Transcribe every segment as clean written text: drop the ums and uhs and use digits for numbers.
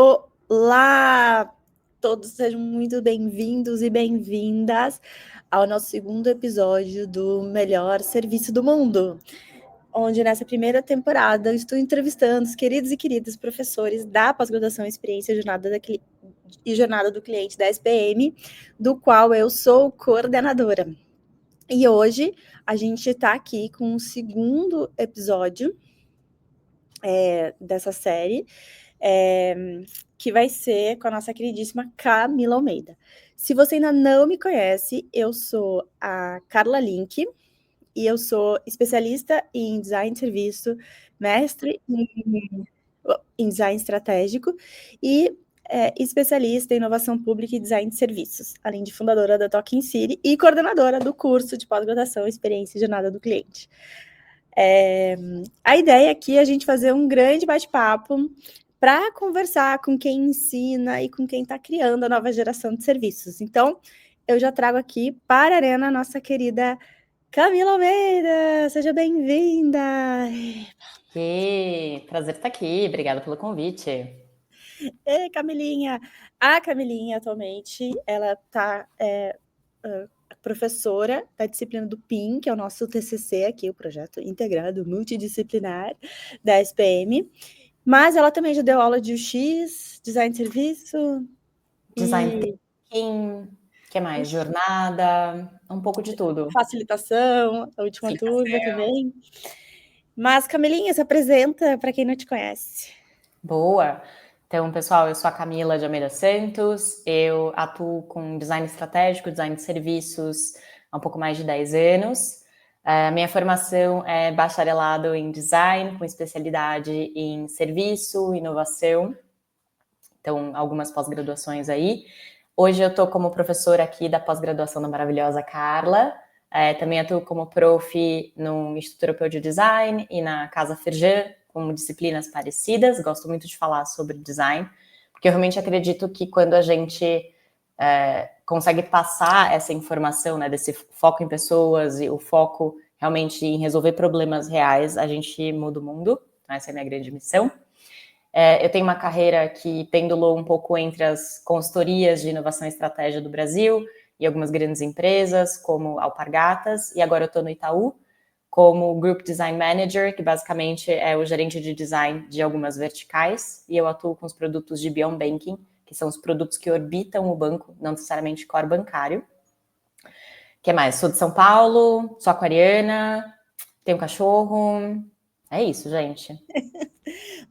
Olá! Todos sejam muito bem-vindos e bem-vindas ao nosso segundo episódio do Melhor Serviço do Mundo, onde nessa primeira temporada eu estou entrevistando os queridos e queridas professores da pós-graduação Experiência e Jornada do Cliente da SPM, do qual eu sou coordenadora. E hoje a gente está aqui com o segundo episódio dessa série, que vai ser com a nossa queridíssima Camila Almeida. Se você ainda não me conhece, eu sou a Carla Link e eu sou especialista em design de serviço, mestre em design estratégico e especialista em inovação pública e design de serviços, além de fundadora da Talking City e coordenadora do curso de pós-graduação Experiência e Jornada do Cliente. A ideia aqui é a gente fazer um grande bate-papo para conversar com quem ensina e com quem está criando a nova geração de serviços. Então, eu já trago aqui para a arena a nossa querida Camila Almeida. Seja bem-vinda! Prazer estar aqui, obrigada pelo convite. Ei, Camilinha! A Camilinha, atualmente, ela está professora da disciplina do PIN, que é o nosso TCC aqui, o Projeto Integrado Multidisciplinar da SPM. Mas ela também já deu aula de UX, design de serviço. Design thinking, o que mais? Jornada, um pouco de tudo. Facilitação, a última turma também. Mas, Camilinha, se apresenta para quem não te conhece. Boa! Então, pessoal, eu sou a Camila de Almeida Santos, eu atuo com design estratégico, design de serviços há um pouco mais de 10 anos. A minha formação é bacharelado em design, com especialidade em serviço, inovação. Então, algumas pós-graduações aí. Hoje eu estou como professora aqui da pós-graduação da maravilhosa Carla. Também atuo como prof no Instituto Europeu de Design e na Casa Firjan, com disciplinas parecidas. Gosto muito de falar sobre design, porque eu realmente acredito que quando a gente consegue passar essa informação, né, desse foco em pessoas e o foco realmente em resolver problemas reais, a gente muda o mundo. Então, essa é a minha grande missão. Eu tenho uma carreira que pendulou um pouco entre as consultorias de inovação e estratégia do Brasil e algumas grandes empresas, como Alpargatas, e agora eu estou no Itaú, como Group Design Manager, que basicamente é o gerente de design de algumas verticais, e eu atuo com os produtos de Beyond Banking, que são os produtos que orbitam o banco, não necessariamente core bancário. O que mais? Sou de São Paulo, sou aquariana, tenho um cachorro. É isso, gente.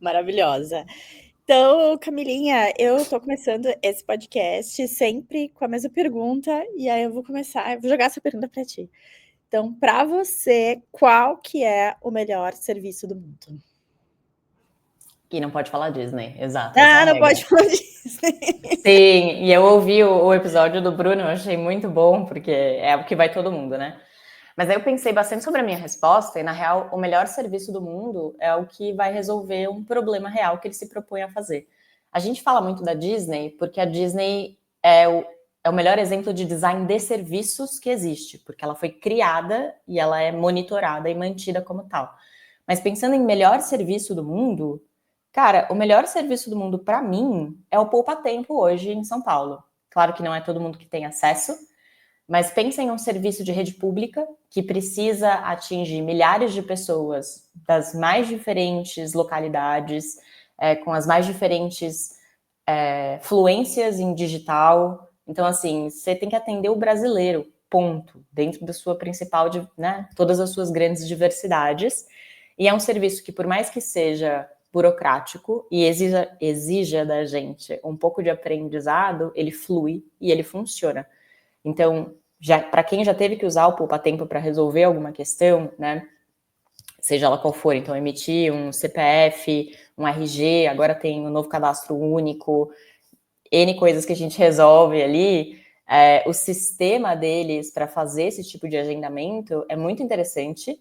Maravilhosa. Então, Camilinha, eu estou começando esse podcast sempre com a mesma pergunta, e aí eu vou jogar essa pergunta para ti. Então, para você, qual que é o melhor serviço do mundo? E não pode falar Disney, exato. Não pode falar Disney. Sim, e eu ouvi o episódio do Bruno, eu achei muito bom, porque é o que vai todo mundo, né? Mas aí eu pensei bastante sobre a minha resposta, e na real, o melhor serviço do mundo é o que vai resolver um problema real que ele se propõe a fazer. A gente fala muito da Disney, porque a Disney é o melhor exemplo de design de serviços que existe, porque ela foi criada e ela é monitorada e mantida como tal. Mas pensando em melhor serviço do mundo, cara, o melhor serviço do mundo para mim é o Poupa Tempo hoje em São Paulo. Claro que não é todo mundo que tem acesso, mas pensa em um serviço de rede pública que precisa atingir milhares de pessoas das mais diferentes localidades, com as mais diferentes fluências em digital. Então, assim, você tem que atender o brasileiro, ponto, dentro da sua principal, né, todas as suas grandes diversidades. E é um serviço que, por mais que seja burocrático e exija da gente um pouco de aprendizado, ele flui e ele funciona. Então, para quem já teve que usar o Poupa Tempo para resolver alguma questão, né, seja ela qual for, então emitir um CPF, um RG, agora tem um novo cadastro único, N coisas que a gente resolve ali, o sistema deles para fazer esse tipo de agendamento é muito interessante.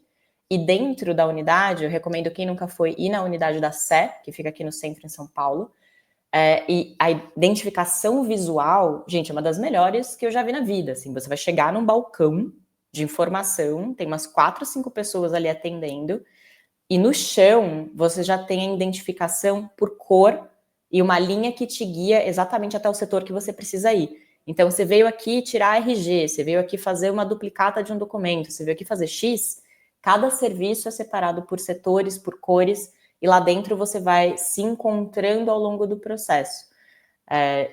E dentro da unidade, eu recomendo quem nunca foi ir na unidade da Sé, que fica aqui no centro em São Paulo. E a identificação visual, gente, é uma das melhores que eu já vi na vida. Assim, você vai chegar num balcão de informação, tem umas 4 ou 5 pessoas ali atendendo, e no chão você já tem a identificação por cor e uma linha que te guia exatamente até o setor que você precisa ir. Então, você veio aqui tirar RG, você veio aqui fazer uma duplicata de um documento, você veio aqui fazer X, cada serviço é separado por setores, por cores, e lá dentro você vai se encontrando ao longo do processo.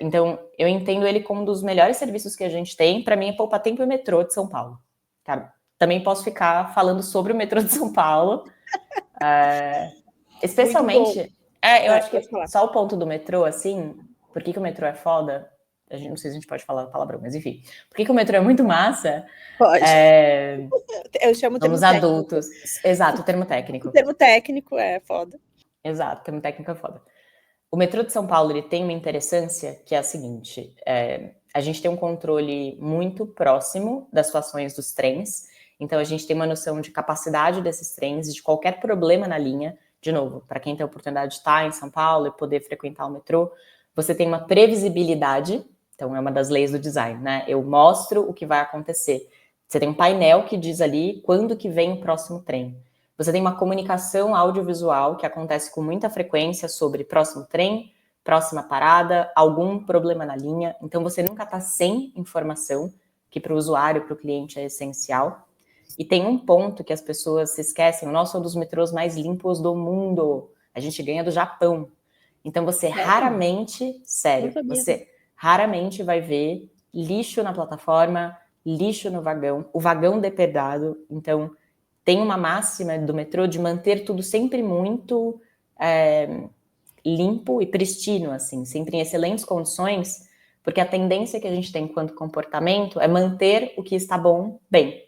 Então, eu entendo ele como um dos melhores serviços que a gente tem. Para mim, é Poupa Tempo e Metrô de São Paulo. Cara, também posso ficar falando sobre o metrô de São Paulo. Especialmente, eu acho que só o ponto do metrô, assim, por que o metrô é foda? A gente, não sei se a gente pode falar palavrão, mas enfim. Por que o metrô é muito massa? Pode. Eu chamo Somos adultos. Exato, o termo técnico. O termo técnico é foda. Exato, o termo técnico é foda. O metrô de São Paulo, ele tem uma interessância que é a seguinte, a gente tem um controle muito próximo das situações dos trens, então a gente tem uma noção de capacidade desses trens, de qualquer problema na linha. De novo, para quem tem a oportunidade de estar em São Paulo e poder frequentar o metrô, você tem uma previsibilidade, então é uma das leis do design, né? Eu mostro o que vai acontecer. Você tem um painel que diz ali quando que vem o próximo trem. Você tem uma comunicação audiovisual que acontece com muita frequência sobre próximo trem, próxima parada, algum problema na linha. Então, você nunca está sem informação, que para o usuário, para o cliente é essencial. E tem um ponto que as pessoas se esquecem: o nosso é um dos metrôs mais limpos do mundo. A gente ganha do Japão. Então, você raramente, você raramente vai ver lixo na plataforma, lixo no vagão, o vagão depredado. Então, tem uma máxima do metrô de manter tudo sempre muito limpo e pristino, assim, sempre em excelentes condições, porque a tendência que a gente tem enquanto comportamento é manter o que está bom, bem.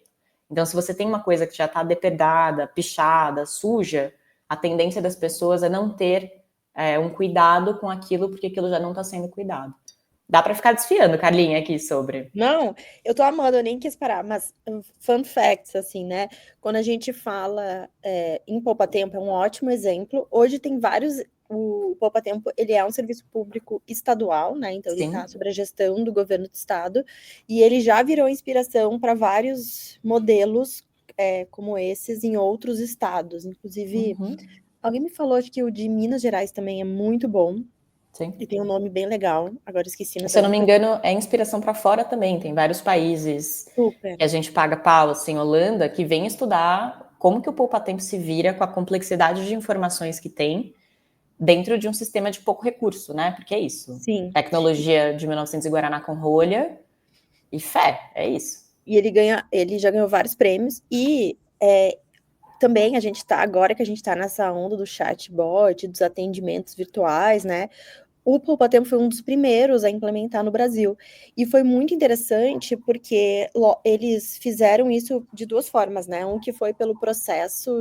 Então, se você tem uma coisa que já está depredada, pichada, suja, a tendência das pessoas é não ter um cuidado com aquilo, porque aquilo já não está sendo cuidado. Dá para ficar desfiando, Carlinha, aqui sobre. Não, eu tô amando, eu nem quis parar, mas fun facts, assim, né? Quando a gente fala em Poupa Tempo, é um ótimo exemplo. Hoje tem vários. O Poupa Tempo, ele é um serviço público estadual, né? Então ele está sob a gestão do governo do estado, e ele já virou inspiração para vários modelos como esses em outros estados. Inclusive, alguém me falou que o de Minas Gerais também é muito bom. Sim. E tem um nome bem legal, agora esqueci. Se eu não me engano, é inspiração para fora também. Tem vários países que a gente paga pau, assim, Holanda, que vem estudar como que o poupa-tempo se vira com a complexidade de informações que tem dentro de um sistema de pouco recurso, né? Porque é isso. Sim. Tecnologia de 1900 e Guaraná com rolha e fé, é isso. E ele já ganhou vários prêmios e também a gente tá, agora que a gente tá nessa onda do chatbot, dos atendimentos virtuais, né? O Poupa Tempo foi um dos primeiros a implementar no Brasil. E foi muito interessante porque eles fizeram isso de duas formas, né? Um que foi pelo processo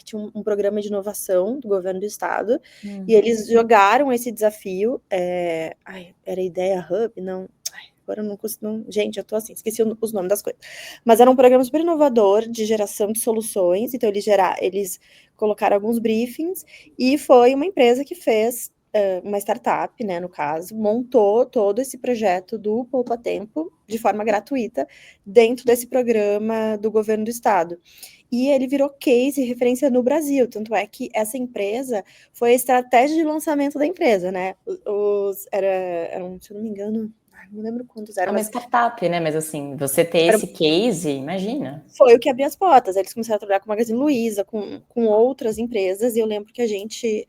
tinha um programa de inovação do governo do estado, e eles jogaram esse desafio. Era Ideia Hub? Não. Agora eu não consigo. Gente, eu tô assim, esqueci os nomes das coisas. Mas era um programa super inovador de geração de soluções. Então, eles colocaram alguns briefings e foi uma empresa que fez, uma startup, né, no caso, montou todo esse projeto do Poupa Tempo de forma gratuita dentro desse programa do governo do estado. E ele virou case e referência no Brasil. Tanto é que essa empresa foi a estratégia de lançamento da empresa, né? Eram, se eu não me engano, não lembro quantos eram. É uma startup, né? Mas assim, você ter esse case, imagina. Foi o que abriu as portas. Eles começaram a trabalhar com o Magazine Luiza, com outras empresas, e eu lembro que a gente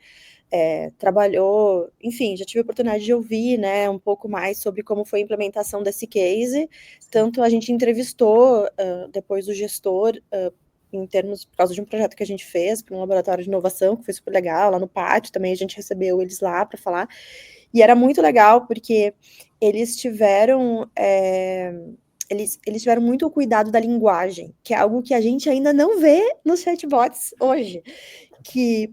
trabalhou, enfim, já tive a oportunidade de ouvir, né, um pouco mais sobre como foi a implementação desse case. Tanto a gente entrevistou depois o gestor, em termos, por causa de um projeto que a gente fez para um laboratório de inovação, que foi super legal, lá no pátio também a gente recebeu eles lá para falar. E era muito legal, porque eles tiveram muito o cuidado da linguagem, que é algo que a gente ainda não vê nos chatbots hoje.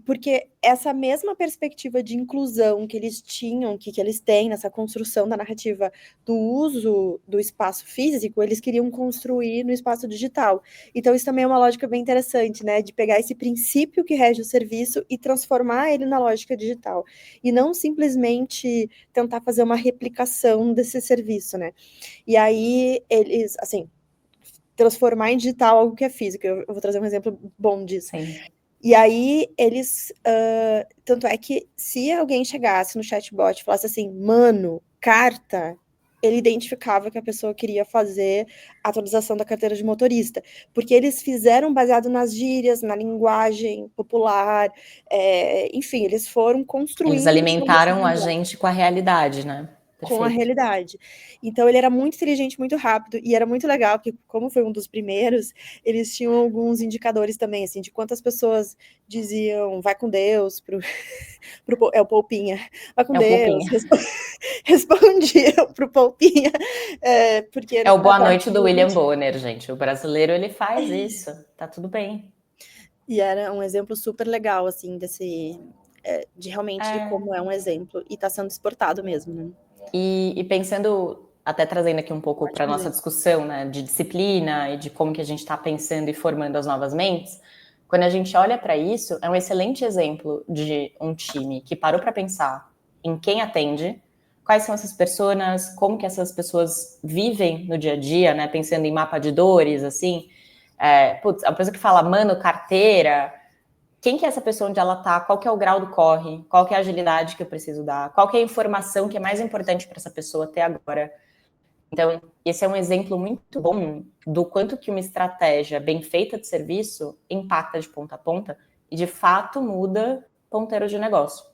Porque essa mesma perspectiva de inclusão que eles tinham, que eles têm nessa construção da narrativa do uso do espaço físico, eles queriam construir no espaço digital. Então, isso também é uma lógica bem interessante, né? De pegar esse princípio que rege o serviço e transformar ele na lógica digital. E não simplesmente tentar fazer uma replicação desse serviço, né? E aí, eles, assim, transformar em digital algo que é físico. Eu vou trazer um exemplo bom disso. Sim. E aí, eles... tanto é que se alguém chegasse no chatbot e falasse assim, mano, carta, ele identificava que a pessoa queria fazer a atualização da carteira de motorista. Porque eles fizeram baseado nas gírias, na linguagem popular, enfim, eles foram construindo... Eles alimentaram a gente com a realidade, né? Com a Perfeito. realidade. Então, ele era muito inteligente, muito rápido, e era muito legal, porque como foi um dos primeiros, eles tinham alguns indicadores também, assim, de quantas pessoas diziam, vai com Deus, é o Poupinha, vai com É o Deus, Poupinha. respondiam pro Poupinha, porque... É o boa noite do William Bonner, gente. O brasileiro, ele faz isso, tá tudo bem. E era um exemplo super legal, assim, de realmente de como é um exemplo, e tá sendo exportado mesmo, né? E pensando, até trazendo aqui um pouco para nossa discussão, né, de disciplina e de como que a gente está pensando e formando as novas mentes, quando a gente olha para isso, é um excelente exemplo de um time que parou para pensar em quem atende, quais são essas pessoas, como que essas pessoas vivem no dia a dia, né, pensando em mapa de dores, assim, a pessoa que fala, mano, carteira... Quem que é essa pessoa, onde ela tá, qual que é o grau do corre, qual que é a agilidade que eu preciso dar, qual que é a informação que é mais importante para essa pessoa ter agora. Então, esse é um exemplo muito bom do quanto que uma estratégia bem feita de serviço impacta de ponta a ponta e, de fato, muda ponteiro de negócio.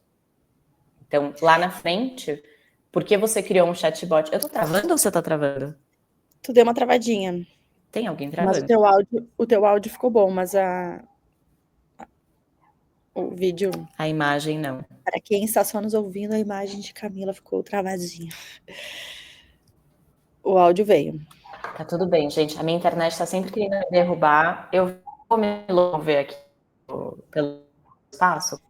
Então, lá na frente, por que você criou um chatbot? Eu tô travando ou você tá travando? Tu deu uma travadinha. Tem alguém travando? Mas o teu áudio ficou bom, mas o vídeo... A imagem, não. Para quem está só nos ouvindo, a imagem de Camila ficou travadinha. O áudio veio. Tá tudo bem, gente. A minha internet tá sempre querendo me derrubar. Eu vou me mover aqui pelo espaço.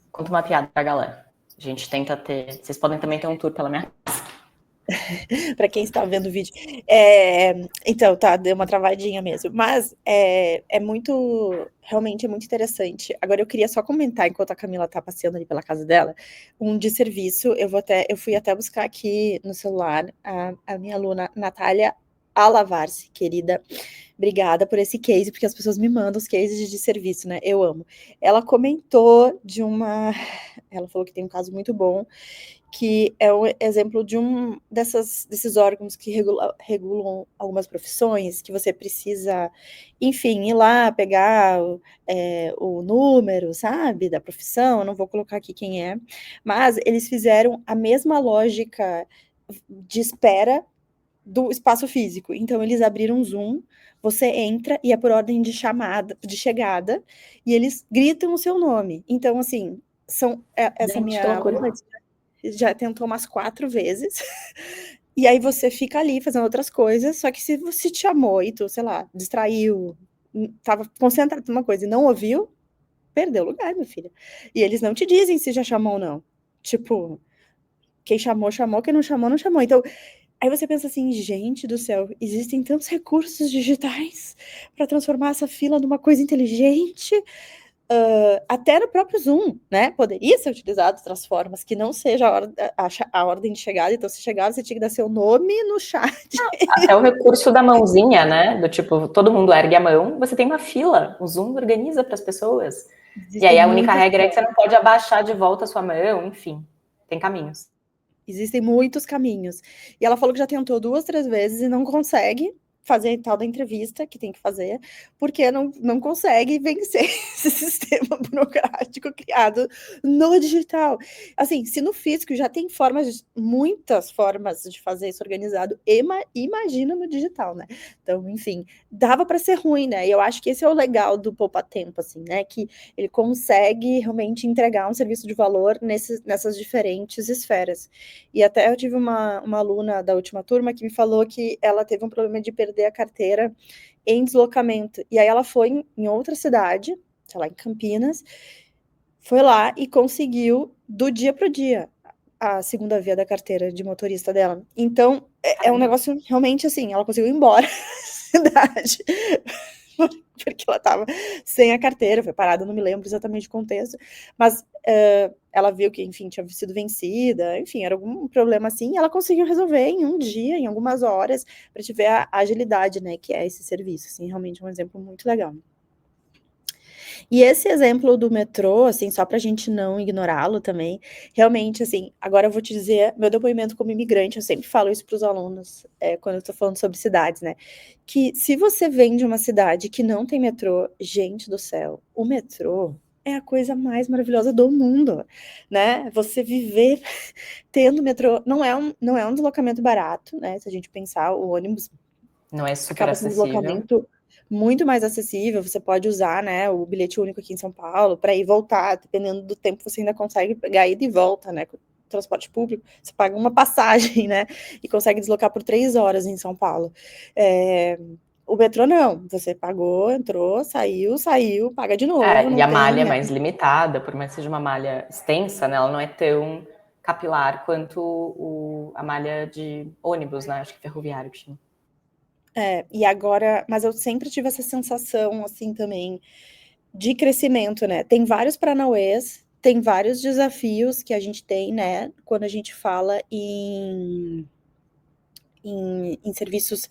Conta uma piada pra galera. A gente tenta ter... Vocês podem também ter um tour pela minha casa. Para quem está vendo o vídeo. Então, tá, deu uma travadinha mesmo. Mas realmente é muito interessante. Agora, eu queria só comentar, enquanto a Camila tá passeando ali pela casa dela, um de serviço. Eu fui até buscar aqui no celular a minha aluna, Natália Alavarce, querida. Obrigada por esse case, porque as pessoas me mandam os cases de serviço, né? Eu amo. Ela comentou ela falou que tem um caso muito bom, que é um exemplo de desses órgãos que regulam algumas profissões, que você precisa, enfim, ir lá pegar o número, sabe, da profissão. Eu não vou colocar aqui quem é, mas eles fizeram a mesma lógica de espera do espaço físico. Então, eles abriram um Zoom, você entra e é por ordem de chegada, e eles gritam o seu nome. Então, assim, essa minha aluna já tentou umas 4 vezes, e aí você fica ali fazendo outras coisas, só que se você te chamou e tu, sei lá, distraiu, tava concentrado numa coisa e não ouviu, perdeu o lugar, minha filha. E eles não te dizem se já chamou ou não. Tipo, quem chamou, chamou, quem não chamou, não chamou. Então, aí você pensa assim, gente do céu, existem tantos recursos digitais para transformar essa fila numa coisa inteligente, até no próprio Zoom, né? Poderia ser utilizado de outras formas, que não seja a ordem de chegada. Então, se chegava, você tinha que dar seu nome no chat. Até o recurso da mãozinha, né? Do tipo, todo mundo ergue a mão, você tem uma fila. O Zoom organiza para as pessoas. E aí a única regra é que você não pode abaixar de volta a sua mão, enfim, tem caminhos. Existem muitos caminhos. E ela falou que já tentou 2, 3 vezes e não consegue fazer tal da entrevista que tem que fazer, porque não consegue vencer esse sistema burocrático criado no digital. Assim, se no físico já tem muitas formas de fazer isso organizado, imagina no digital, né? Então, enfim, dava para ser ruim, né? E eu acho que esse é o legal do Poupa Tempo, assim, né? Que ele consegue realmente entregar um serviço de valor nessas diferentes esferas. E até eu tive uma aluna da última turma que me falou que ela teve um problema de perder a carteira em deslocamento. E aí ela foi em outra cidade, sei lá, em Campinas, foi lá e conseguiu, do dia para o dia, a segunda via da carteira de motorista dela. Então, é um negócio realmente assim, ela conseguiu ir embora da cidade, porque ela estava sem a carteira, foi parada, não me lembro exatamente o contexto, mas ela viu que, enfim, tinha sido vencida, enfim, era algum problema assim, e ela conseguiu resolver em um dia, em algumas horas, para te ver a agilidade, né, que é esse serviço, assim, realmente é um exemplo muito legal. E esse exemplo do metrô, assim, só para a gente não ignorá-lo também, realmente, assim, agora eu vou te dizer meu depoimento como imigrante, eu sempre falo isso para os alunos, quando eu estou falando sobre cidades, né, que se você vem de uma cidade que não tem metrô, gente do céu, o metrô é a coisa mais maravilhosa do mundo, né, você viver tendo metrô não é um deslocamento barato, né, se a gente pensar, o ônibus Não é super acaba sendo um acessível. deslocamento muito mais acessível, você pode usar, né, o bilhete único aqui em São Paulo para ir e voltar, dependendo do tempo você ainda consegue pegar ida e volta, né, com transporte público, você paga uma passagem, né, e consegue deslocar por 3 horas em São Paulo. O metrô não, você pagou, entrou, saiu, paga de novo, E não a malha tem, é né. mais limitada, por mais que seja uma malha extensa, né, ela não é tão capilar quanto a malha de ônibus, né, acho que ferroviário que chama. E agora mas eu sempre tive essa sensação, assim, também, de crescimento, né. Tem vários paranauês, tem vários desafios que a gente tem, né, quando a gente fala em serviços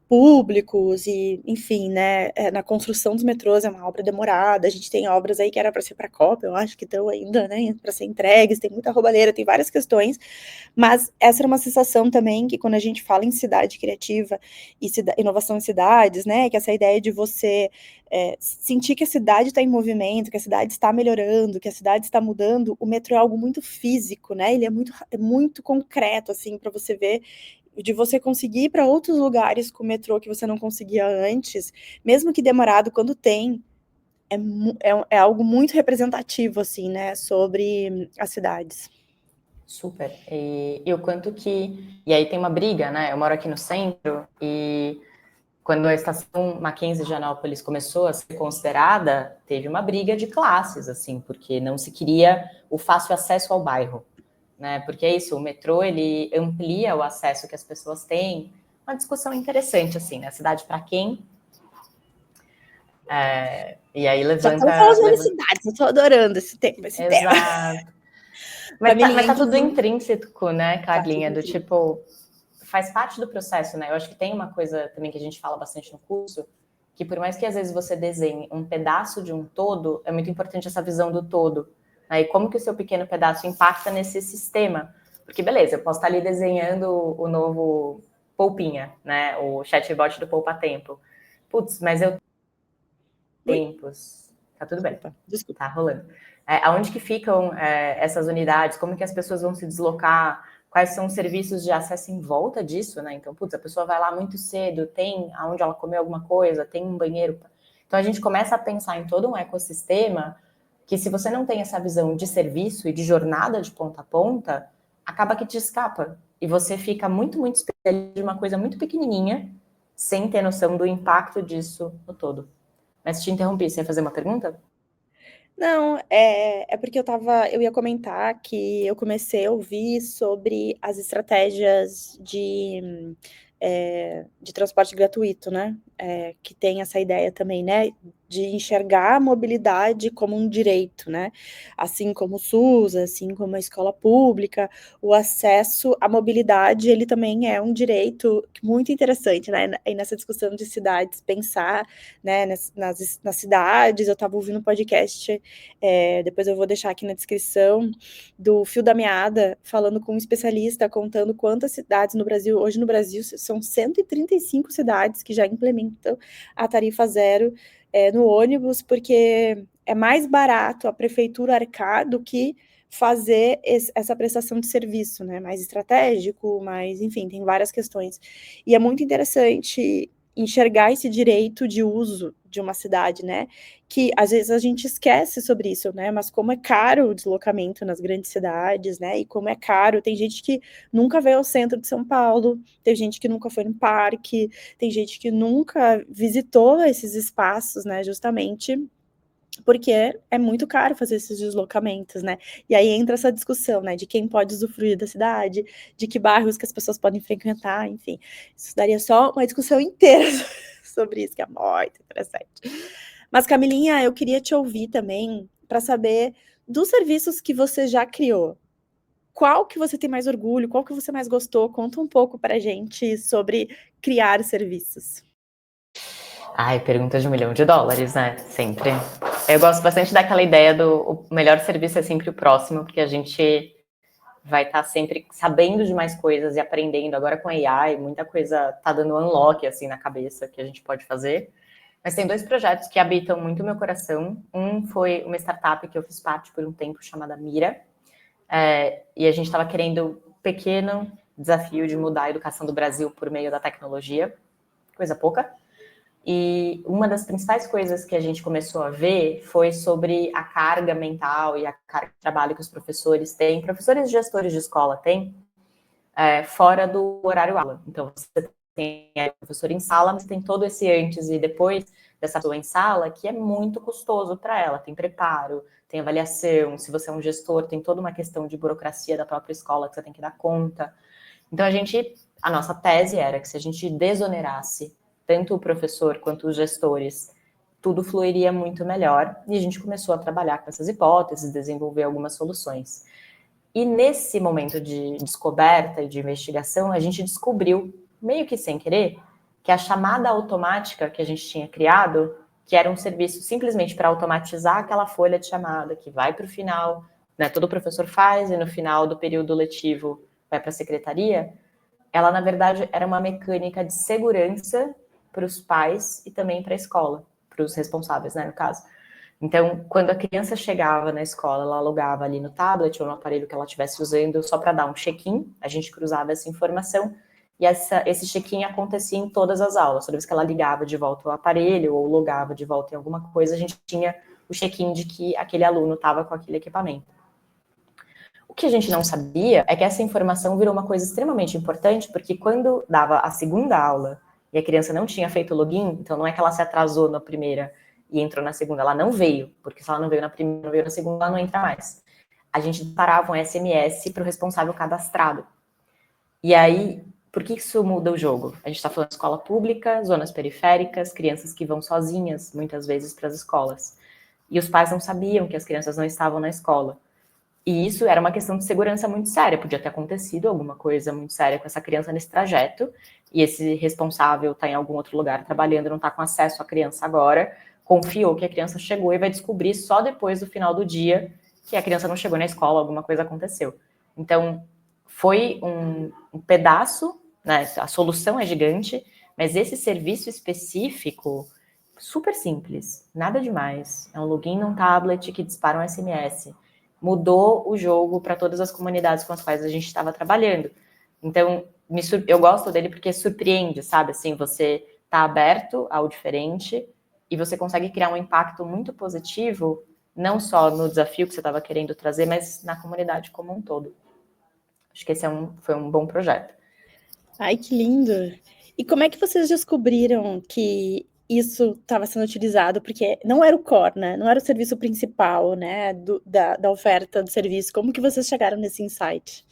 públicos e, enfim, né, na construção dos metrôs é uma obra demorada, a gente tem obras aí que era para ser para a COP, eu acho que estão ainda, né, para ser entregues, tem muita roubalheira, tem várias questões, mas essa era uma sensação também que quando a gente fala em cidade criativa e inovação em cidades, né, que essa ideia de você sentir que a cidade está em movimento, que a cidade está melhorando, que a cidade está mudando, o metrô é algo muito físico, né, ele é muito concreto, assim, para você ver de você conseguir ir para outros lugares com o metrô que você não conseguia antes, mesmo que demorado, quando tem, é algo muito representativo, assim, né, sobre as cidades. Super. E o quanto que. E aí tem uma briga, né? Eu moro aqui no centro e quando a estação Mackenzie de Anópolis começou a ser considerada, teve uma briga de classes, assim, porque não se queria o fácil acesso ao bairro, né? Porque é isso, o metrô ele amplia o acesso que as pessoas têm. Uma discussão interessante, assim, né? Cidade para quem? E aí Já estamos falando levanta, sobre levanta. cidades, eu estou adorando esse tema. Exato. Mas Camilinha, tá tudo inclusive, intrínseco, né, tá tudo Carlinha? Do incrível. tipo, faz parte do processo, né? Eu acho que tem uma coisa também que a gente fala bastante no curso, que por mais que às vezes você desenhe um pedaço de um todo, é muito importante essa visão do todo. Né? E como que o seu pequeno pedaço impacta nesse sistema? Porque, beleza, eu posso estar ali desenhando o novo Poupinha, né? O chatbot do Poupa Tempo. Putz, mas eu Ui, tempos. Tá tudo bem. desculpa. Tá rolando. Aonde que ficam essas unidades? Como que as pessoas vão se deslocar? Quais são os serviços de acesso em volta disso, né? Então, putz, a pessoa vai lá muito cedo, tem aonde ela comeu alguma coisa, tem um banheiro. Então, a gente começa a pensar em todo um ecossistema que, se você não tem essa visão de serviço e de jornada de ponta a ponta, acaba que te escapa. E você fica muito, muito especialista de uma coisa muito pequenininha, sem ter noção do impacto disso no todo. Mas te interrompi, você ia fazer uma pergunta? Não, é porque eu ia comentar que eu comecei a ouvir sobre as estratégias de transporte gratuito, né? Que tem essa ideia também, né? De enxergar a mobilidade como um direito, né? Assim como o SUS, assim como a escola pública, o acesso à mobilidade, ele também é um direito muito interessante, né? E nessa discussão de cidades, pensar, né, nas cidades, eu estava ouvindo um podcast, depois eu vou deixar aqui na descrição, do Fio da Meada, falando com um especialista, contando quantas cidades no Brasil, hoje no Brasil são 135 cidades que já implementam a tarifa zero no ônibus, porque é mais barato a prefeitura arcar do que fazer essa prestação de serviço, né, mais estratégico, mais, enfim, tem várias questões. E é muito interessante enxergar esse direito de uso de uma cidade, né, que às vezes a gente esquece sobre isso, né, mas como é caro o deslocamento nas grandes cidades, né, e como é caro, tem gente que nunca veio ao centro de São Paulo, tem gente que nunca foi no parque, tem gente que nunca visitou esses espaços, né, justamente porque é muito caro fazer esses deslocamentos, né? E aí entra essa discussão, né, de quem pode usufruir da cidade, de que bairros que as pessoas podem frequentar, enfim. Isso daria só uma discussão inteira sobre isso, que é muito interessante. Mas, Camilinha, eu queria te ouvir também para saber dos serviços que você já criou. Qual que você tem mais orgulho? Qual que você mais gostou? Conta um pouco para a gente sobre criar serviços. Ai, pergunta de US$ 1 milhão, né? Sempre. Eu gosto bastante daquela ideia do o melhor serviço é sempre o próximo, porque a gente vai estar sempre sabendo de mais coisas e aprendendo. Agora com AI, muita coisa tá dando unlock assim na cabeça que a gente pode fazer. Mas tem 2 projetos que habitam muito o meu coração. Um foi uma startup que eu fiz parte por um tempo, chamada Mira. E a gente estava querendo um pequeno desafio de mudar a educação do Brasil por meio da tecnologia, coisa pouca. E uma das principais coisas que a gente começou a ver foi sobre a carga mental e a carga de trabalho que os professores têm, professores e gestores de escola têm, fora do horário aula. Então, você tem a professora em sala, mas tem todo esse antes e depois dessa pessoa em sala, que é muito custoso para ela. Tem preparo, tem avaliação, se você é um gestor, tem toda uma questão de burocracia da própria escola que você tem que dar conta. Então, a nossa tese era que se a gente desonerasse tanto o professor quanto os gestores, tudo fluiria muito melhor. E a gente começou a trabalhar com essas hipóteses, desenvolver algumas soluções. E nesse momento de descoberta e de investigação, a gente descobriu, meio que sem querer, que a chamada automática que a gente tinha criado, que era um serviço simplesmente para automatizar aquela folha de chamada, que vai para o final, né, todo professor faz, e no final do período letivo vai para a secretaria, ela, na verdade, era uma mecânica de segurança para os pais e também para a escola, para os responsáveis, né, no caso. Então, quando a criança chegava na escola, ela logava ali no tablet ou no aparelho que ela estivesse usando só para dar um check-in, a gente cruzava essa informação e esse check-in acontecia em todas as aulas. Toda vez que ela ligava de volta o aparelho ou logava de volta em alguma coisa, a gente tinha o check-in de que aquele aluno estava com aquele equipamento. O que a gente não sabia é que essa informação virou uma coisa extremamente importante, porque quando dava a segunda aula e a criança não tinha feito o login, então não é que ela se atrasou na primeira e entrou na segunda, ela não veio, porque se ela não veio na primeira, não veio na segunda, ela não entra mais. A gente parava um SMS para o responsável cadastrado. E aí, por que isso muda o jogo? A gente está falando de escola pública, zonas periféricas, crianças que vão sozinhas, muitas vezes, para as escolas. E os pais não sabiam que as crianças não estavam na escola. E isso era uma questão de segurança muito séria, podia ter acontecido alguma coisa muito séria com essa criança nesse trajeto, e esse responsável está em algum outro lugar trabalhando, não está com acesso à criança agora, confiou que a criança chegou e vai descobrir só depois do final do dia que a criança não chegou na escola, alguma coisa aconteceu. Então, foi um pedaço, né, a solução é gigante, mas esse serviço específico, super simples, nada demais, é um login num tablet que dispara um SMS, mudou o jogo para todas as comunidades com as quais a gente estava trabalhando. Então, eu gosto dele porque surpreende, sabe? Assim, você está aberto ao diferente e você consegue criar um impacto muito positivo, não só no desafio que você estava querendo trazer, mas na comunidade como um todo. Acho que esse foi um bom projeto. Ai, que lindo! E como é que vocês descobriram que isso estava sendo utilizado? Porque não era o core, né? Não era o serviço principal, né? Da oferta do serviço. Como que vocês chegaram nesse insight?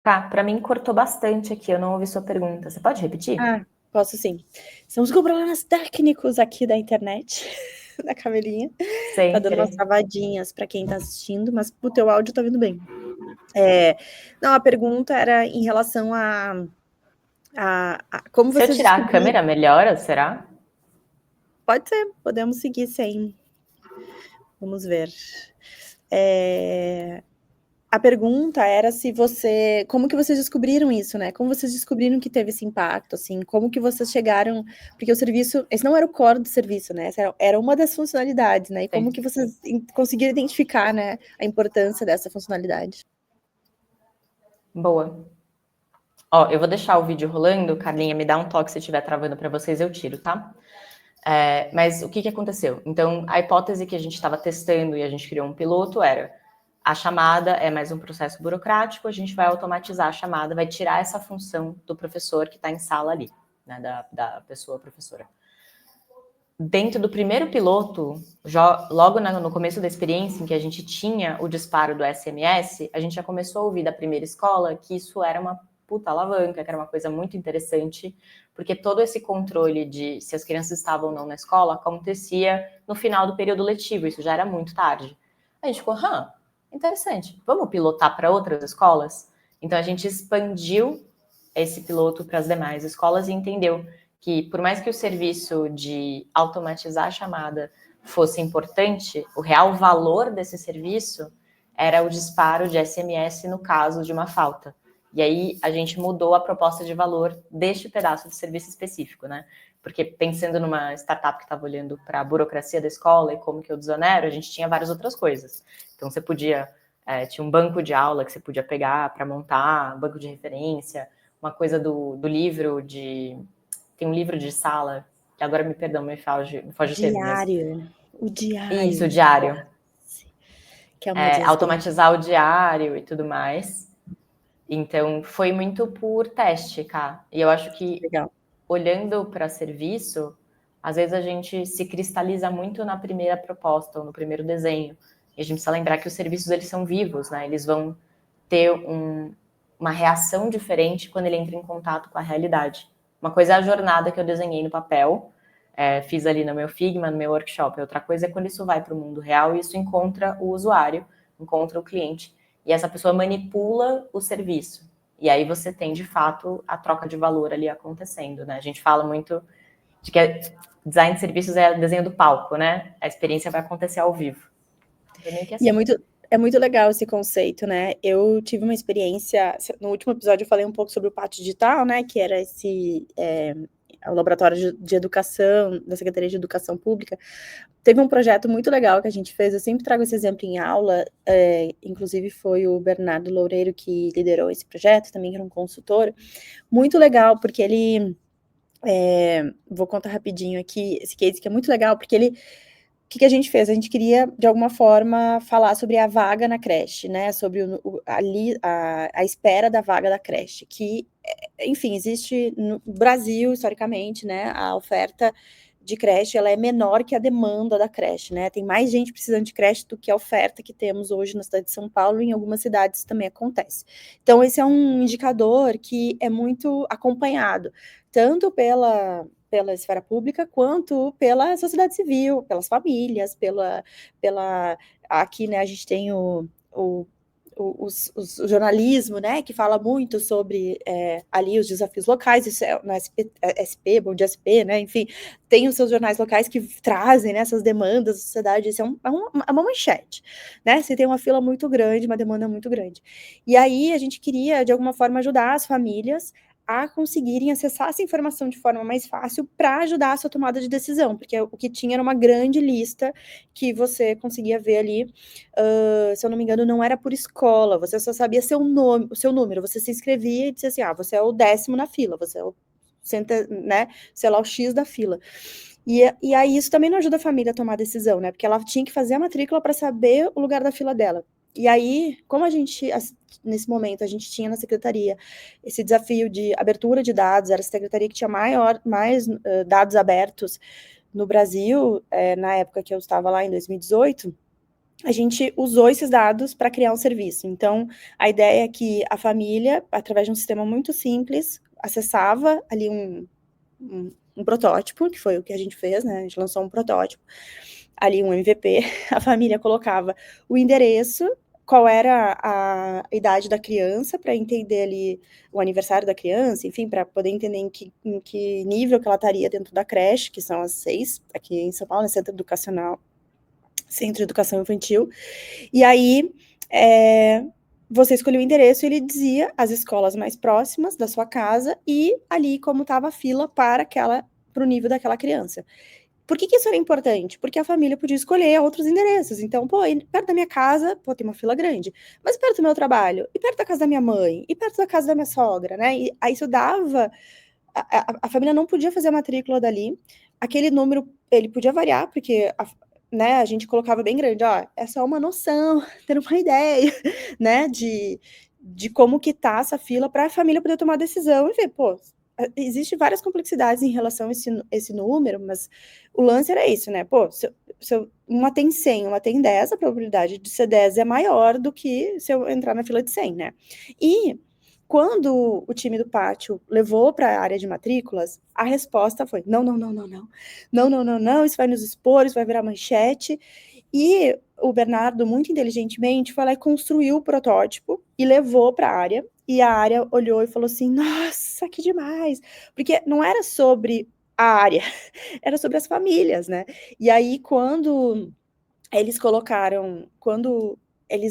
Tá, para mim cortou bastante aqui, eu não ouvi sua pergunta. Você pode repetir? Ah, posso sim. São os problemas técnicos aqui da internet, da Camelinha. Tá dando umas Sempre. travadinhas para quem tá assistindo, mas o teu áudio tá vindo bem. Não, a pergunta era em relação a como Se eu vocês tirar a descobriram. câmera, melhora, será? Pode ser, podemos seguir sem. Vamos ver. A pergunta era como que vocês descobriram isso, né? Como vocês descobriram que teve esse impacto, assim, como que vocês chegaram, porque o serviço, esse não era o core do serviço, né? Essa era uma das funcionalidades, né? E como Sim. que vocês conseguiram identificar, né, a importância dessa funcionalidade? Boa. Ó, eu vou deixar o vídeo rolando, Carlinha, me dá um toque se estiver travando para vocês, eu tiro, tá? Mas o que aconteceu? Então, a hipótese que a gente estava testando e a gente criou um piloto era: a chamada é mais um processo burocrático, a gente vai automatizar a chamada, vai tirar essa função do professor que está em sala ali, né, da pessoa professora. Dentro do primeiro piloto, logo no começo da experiência, em que a gente tinha o disparo do SMS, a gente já começou a ouvir da primeira escola que isso era uma puta alavanca, que era uma coisa muito interessante, porque todo esse controle de se as crianças estavam ou não na escola acontecia no final do período letivo, isso já era muito tarde. A gente ficou, interessante, vamos pilotar para outras escolas? Então a gente expandiu esse piloto para as demais escolas e entendeu que, por mais que o serviço de automatizar a chamada fosse importante, o real valor desse serviço era o disparo de SMS no caso de uma falta. E aí a gente mudou a proposta de valor deste pedaço de serviço específico, né? Porque pensando numa startup que estava olhando para a burocracia da escola e como que eu desonero, a gente tinha várias outras coisas. Então você podia, tinha um banco de aula que você podia pegar para montar, banco de referência, uma coisa do livro de... Tem um livro de sala, que agora me foge o termo, mas... O Isso, o diário. diário. Que é uma desgrila. Automatizar o diário e tudo mais. Então, foi muito por teste, cá. E eu acho que, Legal. olhando para serviço, às vezes a gente se cristaliza muito na primeira proposta ou no primeiro desenho. E a gente precisa lembrar que os serviços, eles são vivos, né? Eles vão ter uma reação diferente quando ele entra em contato com a realidade. Uma coisa é a jornada que eu desenhei no papel, fiz ali no meu Figma, no meu workshop. Outra coisa é quando isso vai para o mundo real e isso encontra o usuário, encontra o cliente. E essa pessoa manipula o serviço. E aí você tem, de fato, a troca de valor ali acontecendo, né? A gente fala muito de que design de serviços é desenho do palco, né? A experiência vai acontecer ao vivo. É meio que assim. E é muito legal esse conceito, né? Eu tive uma experiência, no último episódio eu falei um pouco sobre o Pátio Digital, né? Que era o laboratório de educação, da Secretaria de Educação Pública. Teve um projeto muito legal que a gente fez, eu sempre trago esse exemplo em aula, inclusive foi o Bernardo Loureiro que liderou esse projeto, também era um consultor, muito legal, porque ele, vou contar rapidinho aqui, esse case que é muito legal, porque ele, o que a gente fez? A gente queria, de alguma forma, falar sobre a vaga na creche, né, sobre a espera da vaga da creche, que, enfim, existe no Brasil, historicamente, né, a oferta de creche, ela é menor que a demanda da creche, né, tem mais gente precisando de creche do que a oferta que temos hoje na cidade de São Paulo, e em algumas cidades também acontece. Então, esse é um indicador que é muito acompanhado, tanto pela esfera pública, quanto pela sociedade civil, pelas famílias, aqui, né, a gente tem o jornalismo, né, que fala muito sobre ali os desafios locais, isso é no SP, Bom Dia SP, né, enfim, tem os seus jornais locais que trazem, né, essas demandas da sociedade, isso é uma manchete, né, você tem uma fila muito grande, uma demanda muito grande. E aí a gente queria, de alguma forma, ajudar as famílias a conseguirem acessar essa informação de forma mais fácil para ajudar a sua tomada de decisão, porque o que tinha era uma grande lista que você conseguia ver ali, se eu não me engano, não era por escola, você só sabia seu nome, o seu número, você se inscrevia e dizia assim, você é o 10º na fila, você é o, né, sei lá, o X da fila. E aí isso também não ajuda a família a tomar decisão, né, porque ela tinha que fazer a matrícula para saber o lugar da fila dela. E aí, como nesse momento, a gente tinha na secretaria esse desafio de abertura de dados, era a secretaria que tinha mais dados abertos no Brasil, na época que eu estava lá, em 2018, a gente usou esses dados para criar um serviço. Então, a ideia é que a família, através de um sistema muito simples, acessava ali um protótipo, que foi o que a gente fez, né? A gente lançou um protótipo, ali um MVP, a família colocava o endereço, qual era a idade da criança, para entender ali o aniversário da criança, enfim, para poder entender em que nível que ela estaria dentro da creche, que são as 6, aqui em São Paulo, no Centro de Educação Infantil, e aí você escolheu o endereço e ele dizia as escolas mais próximas da sua casa e ali como estava a fila para o nível daquela criança. Por que isso era importante? Porque a família podia escolher outros endereços. Então, perto da minha casa, tem uma fila grande. Mas perto do meu trabalho, e perto da casa da minha mãe, e perto da casa da minha sogra, né? E aí isso dava... A família não podia fazer a matrícula dali. Aquele número, ele podia variar, porque né, a gente colocava bem grande, é só uma noção, ter uma ideia, né, de como que tá essa fila para a família poder tomar decisão e ver, existe várias complexidades em relação a esse número, mas o lance era isso, né, se uma tem 100, uma tem 10, a probabilidade de ser 10 é maior do que se eu entrar na fila de 100, né, e quando o time do pátio levou para a área de matrículas, a resposta foi, não, isso vai nos expor, isso vai virar manchete, e o Bernardo, muito inteligentemente, foi lá e construiu o protótipo e levou para a área, e a área olhou e falou assim, nossa, que demais, porque não era sobre a área, era sobre as famílias, né, e aí quando eles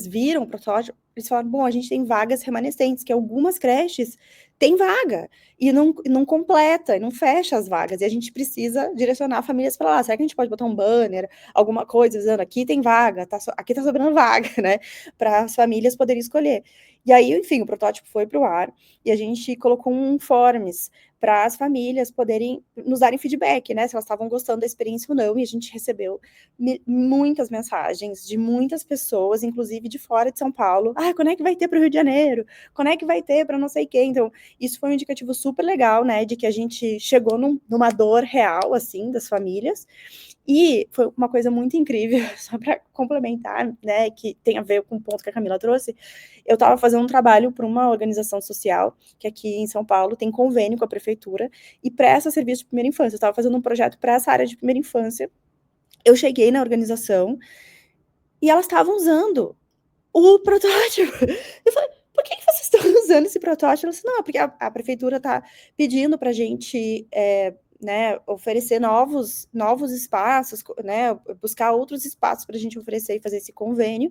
viram o protótipo, eles falaram, bom, a gente tem vagas remanescentes, que algumas creches têm vaga, e não completa, e não fecha as vagas, e a gente precisa direcionar famílias para lá, será que a gente pode botar um banner, alguma coisa, dizendo, aqui tem vaga, aqui tá sobrando vaga, né, para as famílias poderem escolher. E aí, enfim, o protótipo foi para o ar, e a gente colocou um forms para as famílias poderem nos darem feedback, né, se elas estavam gostando da experiência ou não, e a gente recebeu muitas mensagens de muitas pessoas, inclusive de fora de São Paulo. Ah, quando é que vai ter para o Rio de Janeiro? Quando é que vai ter para não sei quem? Então, isso foi um indicativo super legal, né, de que a gente chegou numa dor real, assim, das famílias. E foi uma coisa muito incrível, só para complementar, né, que tem a ver com o ponto que a Camila trouxe. Eu estava fazendo um trabalho para uma organização social, que aqui em São Paulo tem convênio com a prefeitura, e presta serviço de primeira infância. Eu estava fazendo um projeto para essa área de primeira infância. Eu cheguei na organização e elas estavam usando o protótipo. Eu falei, por que vocês estão usando esse protótipo? Ela disse, não, porque a prefeitura está pedindo para a gente né, oferecer novos espaços, né, buscar outros espaços para a gente oferecer e fazer esse convênio,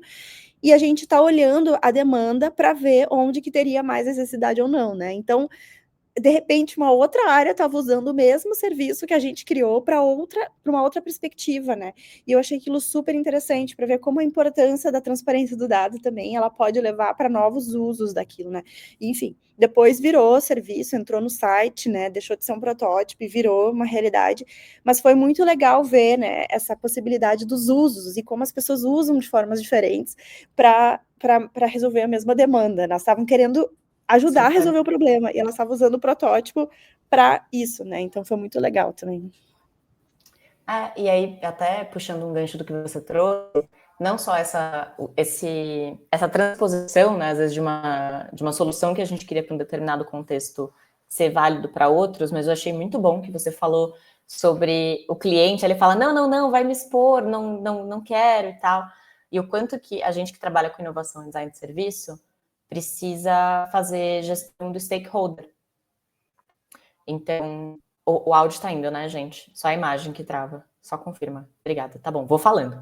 e a gente está olhando a demanda para ver onde que teria mais necessidade ou não, né? Então, de repente, uma outra área estava usando o mesmo serviço que a gente criou para uma outra perspectiva, né? E eu achei aquilo super interessante para ver como a importância da transparência do dado também ela pode levar para novos usos daquilo, né? E, enfim, depois virou serviço, entrou no site, né? Deixou de ser um protótipo e virou uma realidade. Mas foi muito legal ver, né? Essa possibilidade dos usos e como as pessoas usam de formas diferentes para resolver a mesma demanda. Nós estavam querendo ajudar a resolver o problema, e ela estava usando o protótipo para isso, né? Então foi muito legal também. E aí, até puxando um gancho do que você trouxe, não só essa transposição, né, às vezes, de uma solução que a gente queria para um determinado contexto ser válido para outros, mas eu achei muito bom que você falou sobre o cliente, ele fala, não, vai me expor, não quero e tal. E o quanto que a gente que trabalha com inovação e design de serviço precisa fazer gestão do stakeholder. Então, o áudio está indo, né, gente? Só a imagem que trava. Só confirma. Obrigada. Tá bom, vou falando.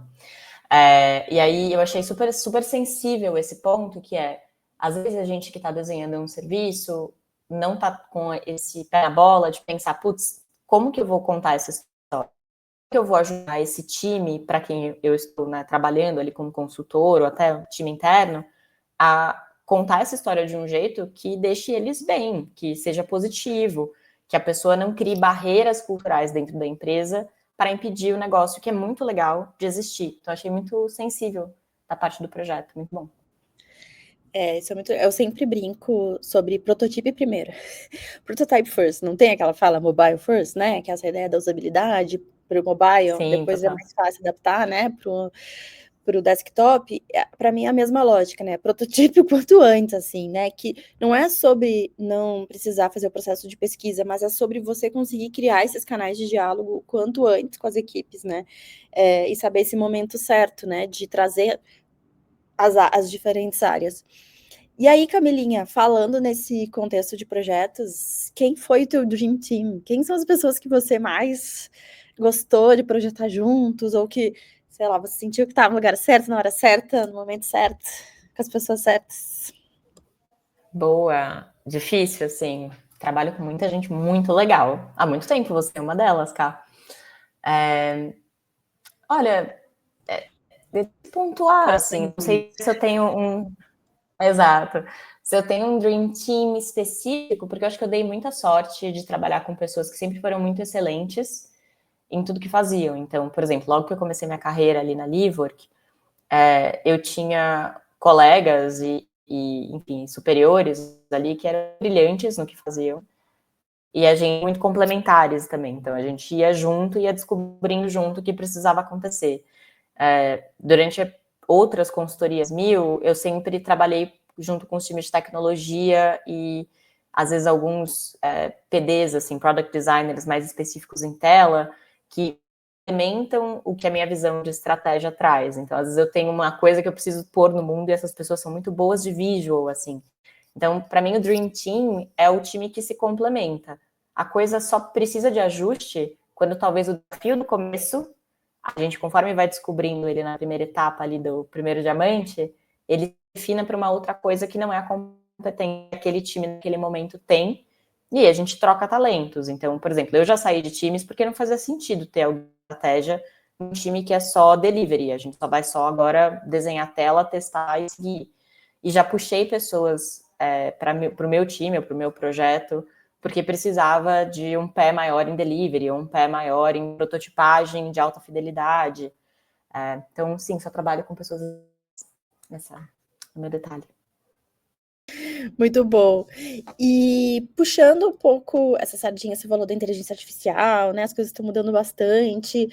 E aí eu achei super, super sensível esse ponto, que é, às vezes a gente que está desenhando um serviço não está com esse pé na bola de pensar, putz, como que eu vou contar essa história? Como que eu vou ajudar esse time, para quem eu estou, né, trabalhando ali como consultor, ou até o time interno, a contar essa história de um jeito que deixe eles bem, que seja positivo, que a pessoa não crie barreiras culturais dentro da empresa para impedir o negócio, que é muito legal, de existir. Então, achei muito sensível da parte do projeto, muito bom. Isso é muito. Eu sempre brinco sobre prototype primeiro. Prototype first, não tem aquela fala mobile first, né? Que é essa ideia da usabilidade para o mobile, Sim, depois total. é mais fácil adaptar, né? Para o desktop, para mim é a mesma lógica, né? Prototipo quanto antes, assim, né? Que não é sobre não precisar fazer o processo de pesquisa, mas é sobre você conseguir criar esses canais de diálogo quanto antes com as equipes, né? E saber esse momento certo, né? De trazer as diferentes áreas. E aí, Camilinha, falando nesse contexto de projetos, quem foi o teu Dream Team? Quem são as pessoas que você mais gostou de projetar juntos? Ou que, sei lá, você sentiu que estava no lugar certo, na hora certa, no momento certo, com as pessoas certas? Boa. Difícil, assim. Trabalho com muita gente muito legal. Há muito tempo você é uma delas, Cá. Olha, pontuar, assim, não sei se eu tenho um... Exato. Se eu tenho um Dream Team específico, porque eu acho que eu dei muita sorte de trabalhar com pessoas que sempre foram muito excelentes em tudo que faziam. Então, por exemplo, logo que eu comecei minha carreira ali na Livework, eu tinha colegas enfim, superiores ali que eram brilhantes no que faziam. E a gente muito complementares também. Então, a gente ia junto e ia descobrindo junto o que precisava acontecer. Durante outras consultorias eu sempre trabalhei junto com os times de tecnologia e, às vezes, alguns PDs, assim, Product Designers mais específicos em tela, que implementam o que a minha visão de estratégia traz. Então, às vezes, eu tenho uma coisa que eu preciso pôr no mundo e essas pessoas são muito boas de visual, assim. Então, para mim, o Dream Team é o time que se complementa. A coisa só precisa de ajuste quando talvez o desafio do começo, a gente, conforme vai descobrindo ele na primeira etapa ali do primeiro diamante, ele defina para uma outra coisa que não é a competência que aquele time naquele momento tem, e a gente troca talentos. Então, por exemplo, eu já saí de times porque não fazia sentido ter alguma estratégia um time que é só delivery, a gente só vai só agora desenhar a tela, testar e seguir. E já puxei pessoas para o meu time, ou para o meu projeto, porque precisava de um pé maior em delivery, ou um pé maior em prototipagem de alta fidelidade. Então, sim, só trabalho com pessoas nessa, no meu detalhe. Muito bom. E puxando um pouco essa sardinha, você falou da inteligência artificial, né? As coisas estão mudando bastante.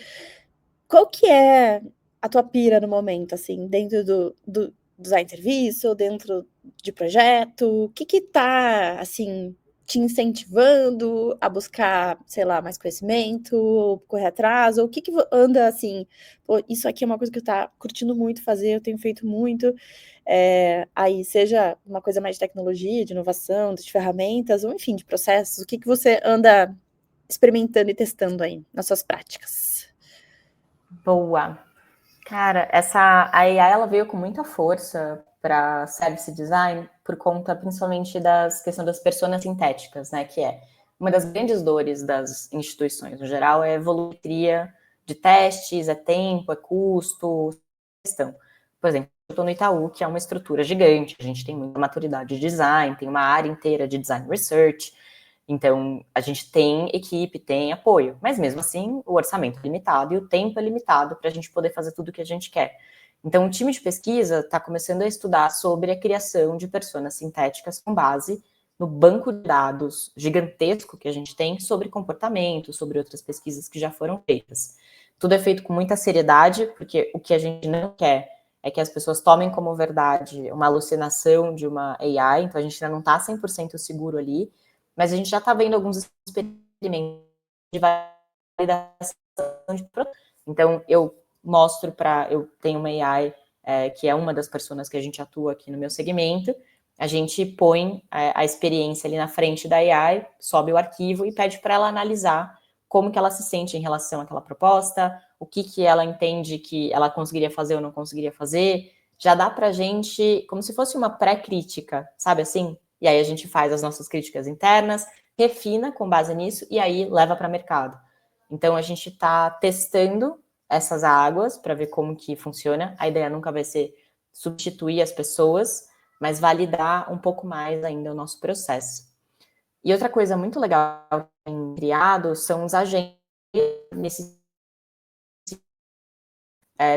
Qual que é a tua pira no momento, assim, dentro do design de serviço, dentro de projeto? O que tá, assim, te incentivando a buscar, sei lá, mais conhecimento, correr atrás? Ou o que anda, assim, pô, isso aqui é uma coisa que eu tá curtindo muito fazer, eu tenho feito muito, aí seja uma coisa mais de tecnologia, de inovação, de ferramentas, ou enfim, de processos, o que você anda experimentando e testando aí nas suas práticas? Boa. Cara, a AI ela veio com muita força para service design por conta principalmente das questões das personas sintéticas, né? Que é uma das grandes dores das instituições no geral é volumetria de testes, é tempo, é custo, questão. Por exemplo, eu estou no Itaú, que é uma estrutura gigante, a gente tem muita maturidade de design, tem uma área inteira de design research, então a gente tem equipe, tem apoio, mas mesmo assim o orçamento é limitado e o tempo é limitado para a gente poder fazer tudo o que a gente quer. Então o time de pesquisa está começando a estudar sobre a criação de personas sintéticas com base no banco de dados gigantesco que a gente tem sobre comportamento, sobre outras pesquisas que já foram feitas. Tudo é feito com muita seriedade, porque o que a gente não quer é que as pessoas tomem como verdade uma alucinação de uma AI, então a gente ainda não está 100% seguro ali, mas a gente já está vendo alguns experimentos de validação de produto. Então, eu mostro eu tenho uma AI que é uma das pessoas que a gente atua aqui no meu segmento, a gente põe a experiência ali na frente da AI, sobe o arquivo e pede para ela analisar como que ela se sente em relação àquela proposta, o que ela entende que ela conseguiria fazer ou não conseguiria fazer. Já dá para a gente, como se fosse uma pré-crítica, sabe assim? E aí a gente faz as nossas críticas internas, refina com base nisso e aí leva para mercado. Então a gente está testando essas águas para ver como que funciona. A ideia nunca vai ser substituir as pessoas, mas validar um pouco mais ainda o nosso processo. E outra coisa muito legal que tem criado são os agentes nesse.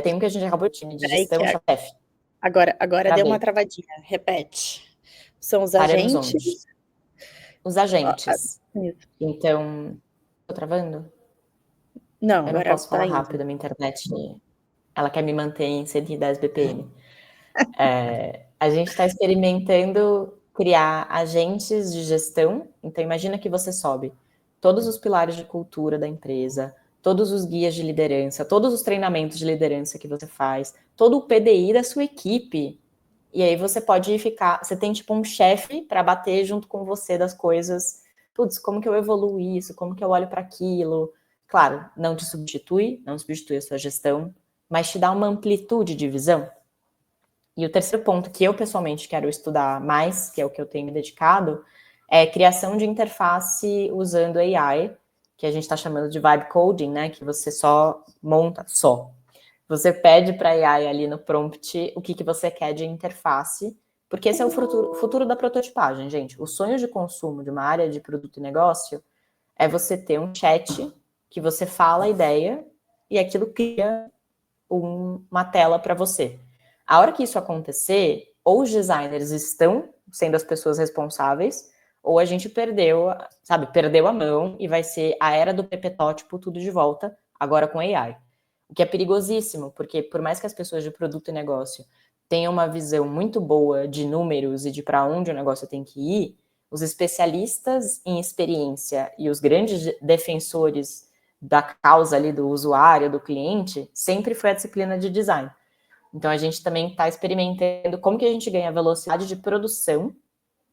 Tem um que a gente acabou de time de Peraí que gestão, chefe. agora deu uma travadinha. Repete. São os Paramos onde? agentes. Os Ó, agentes. isso. Então, tô travando? Não, Eu não agora posso tá falar indo. rápido, minha internet, ela quer me manter em 110 BPM. A gente está experimentando criar agentes de gestão. Então, imagina que você sobe todos os pilares de cultura da empresa, todos os guias de liderança, todos os treinamentos de liderança que você faz, todo o PDI da sua equipe. E aí você pode ficar, você tem tipo um chefe para bater junto com você das coisas. Putz, como que eu evoluo isso? Como que eu olho para aquilo? Claro, não te substitui, não substitui a sua gestão, mas te dá uma amplitude de visão. E o terceiro ponto que eu pessoalmente quero estudar mais, que é o que eu tenho me dedicado, é criação de interface usando AI, que a gente está chamando de vibe coding, né? Que você só monta, você pede para a AI ali no prompt o que você quer de interface, porque esse é o futuro da prototipagem, gente. O sonho de consumo de uma área de produto e negócio é você ter um chat que você fala a ideia e aquilo cria uma tela para você. A hora que isso acontecer, ou os designers estão sendo as pessoas responsáveis, ou a gente perdeu a mão e vai ser a era do protótipo tudo de volta, agora com AI. O que é perigosíssimo, porque por mais que as pessoas de produto e negócio tenham uma visão muito boa de números e de para onde o negócio tem que ir, os especialistas em experiência e os grandes defensores da causa ali do usuário, do cliente, sempre foi a disciplina de design. Então a gente também está experimentando como que a gente ganha velocidade de produção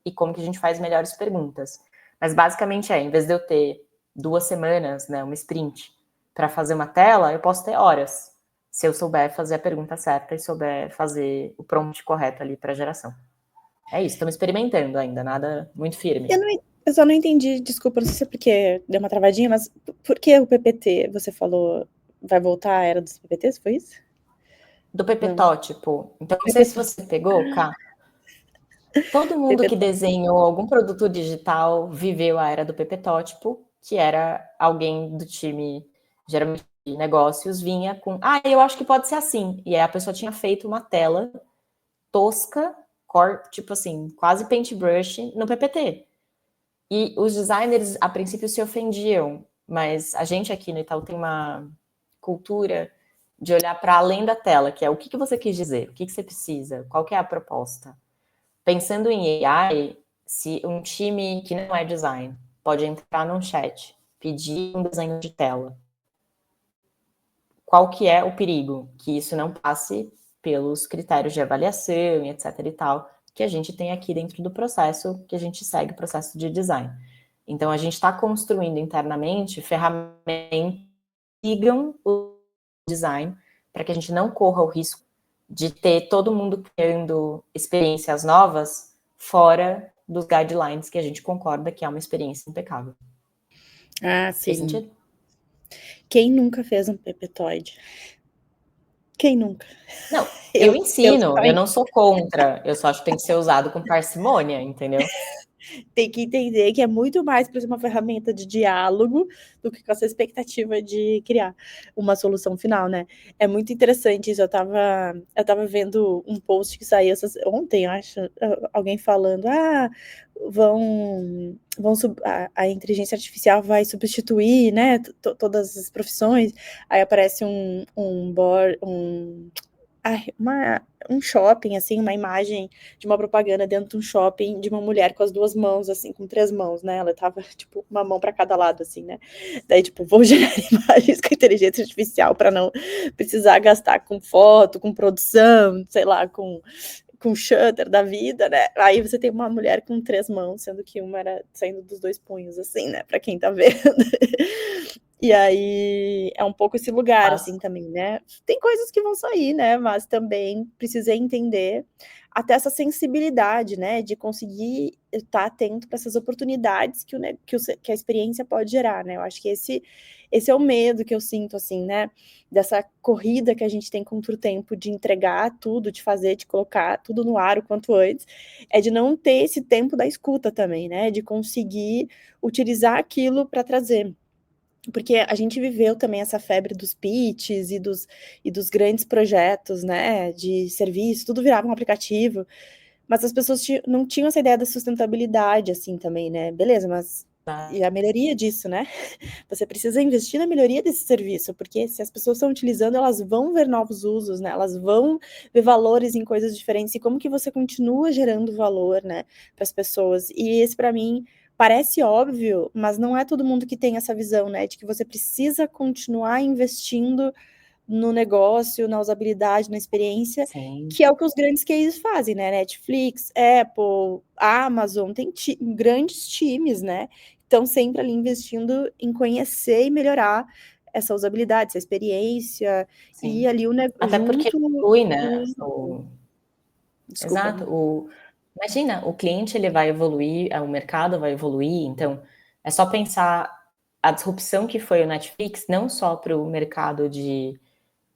e como que a gente faz melhores perguntas. Mas basicamente em vez de eu ter 2 semanas, né, uma sprint, para fazer uma tela, eu posso ter horas, se eu souber fazer a pergunta certa e souber fazer o prompt correto ali para geração. É isso, estamos experimentando ainda, nada muito firme. Eu só não entendi, desculpa, não sei se é porque deu uma travadinha, mas por que o PPT, você falou, vai voltar à era dos PPTs, foi isso? Do PPtótipo. Então, não sei se você pegou, Cá. Todo mundo que desenhou algum produto digital viveu a era do PPtótipo, que era alguém do time, geralmente de negócios, vinha com, eu acho que pode ser assim. E aí a pessoa tinha feito uma tela tosca, tipo assim, quase paintbrush no PPT. E os designers, a princípio, se ofendiam, mas a gente aqui no Itaú tem uma cultura de olhar para além da tela, que é o que você quis dizer, o que você precisa, qual que é a proposta. Pensando em AI, se um time que não é design pode entrar num chat, pedir um desenho de tela, qual que é o perigo? Que isso não passe pelos critérios de avaliação e etc e tal, que a gente tem aqui dentro do processo, que a gente segue o processo de design. Então, a gente está construindo internamente ferramentas que sigam o design para que a gente não corra o risco de ter todo mundo criando experiências novas fora dos guidelines que a gente concorda que é uma experiência impecável. Ah, sim. Fez sentido? Quem nunca fez um pepetoide? Quem nunca? Não, eu ensino, eu não sou contra, eu só acho que tem que ser usado com parcimônia, entendeu? Tem que entender que é muito mais para ser uma ferramenta de diálogo do que com essa expectativa de criar uma solução final, né? É muito interessante isso. Eu tava vendo um post que saiu ontem, eu acho, alguém falando, a inteligência artificial vai substituir, né, todas as profissões. Aí aparece um shopping, assim, uma imagem de uma propaganda dentro de um shopping de uma mulher com as 2 mãos, assim, com 3 mãos, né? Ela tava, tipo, uma mão para cada lado, assim, né? Daí, tipo, vou gerar imagens com inteligência artificial para não precisar gastar com foto, com produção, sei lá, com Shutter da vida, né? Aí você tem uma mulher com 3 mãos, sendo que uma era saindo dos 2 punhos, assim, né? Para quem tá vendo. E aí é um pouco esse lugar, assim, também, né? Tem coisas que vão sair, né? Mas também precisei entender até essa sensibilidade, né? De conseguir estar atento para essas oportunidades que a experiência pode gerar, né? Eu acho que esse é o medo que eu sinto, assim, né? Dessa corrida que a gente tem contra o tempo de entregar tudo, de fazer, de colocar tudo no ar o quanto antes, é de não ter esse tempo da escuta também, né? De conseguir utilizar aquilo para trazer. Porque a gente viveu também essa febre dos pitches e dos grandes projetos, né, de serviço, tudo virava um aplicativo, mas as pessoas não tinham essa ideia da sustentabilidade, assim, também, né, beleza, mas e a melhoria disso, né? Você precisa investir na melhoria desse serviço, porque se as pessoas estão utilizando, elas vão ver novos usos, né? Elas vão ver valores em coisas diferentes, e como que você continua gerando valor, né, para as pessoas. E esse, para mim, parece óbvio, mas não é todo mundo que tem essa visão, né, de que você precisa continuar investindo no negócio, na usabilidade, na experiência, Sim. que é o que os grandes cases fazem, né? Netflix, Apple, Amazon, tem grandes times, né? Estão sempre ali investindo em conhecer e melhorar essa usabilidade, essa experiência, Sim. e ali o negócio até porque flui, né? Desculpa. Exato. Imagina, o cliente ele vai evoluir, o mercado vai evoluir, então é só pensar a disrupção que foi o Netflix, não só para o mercado de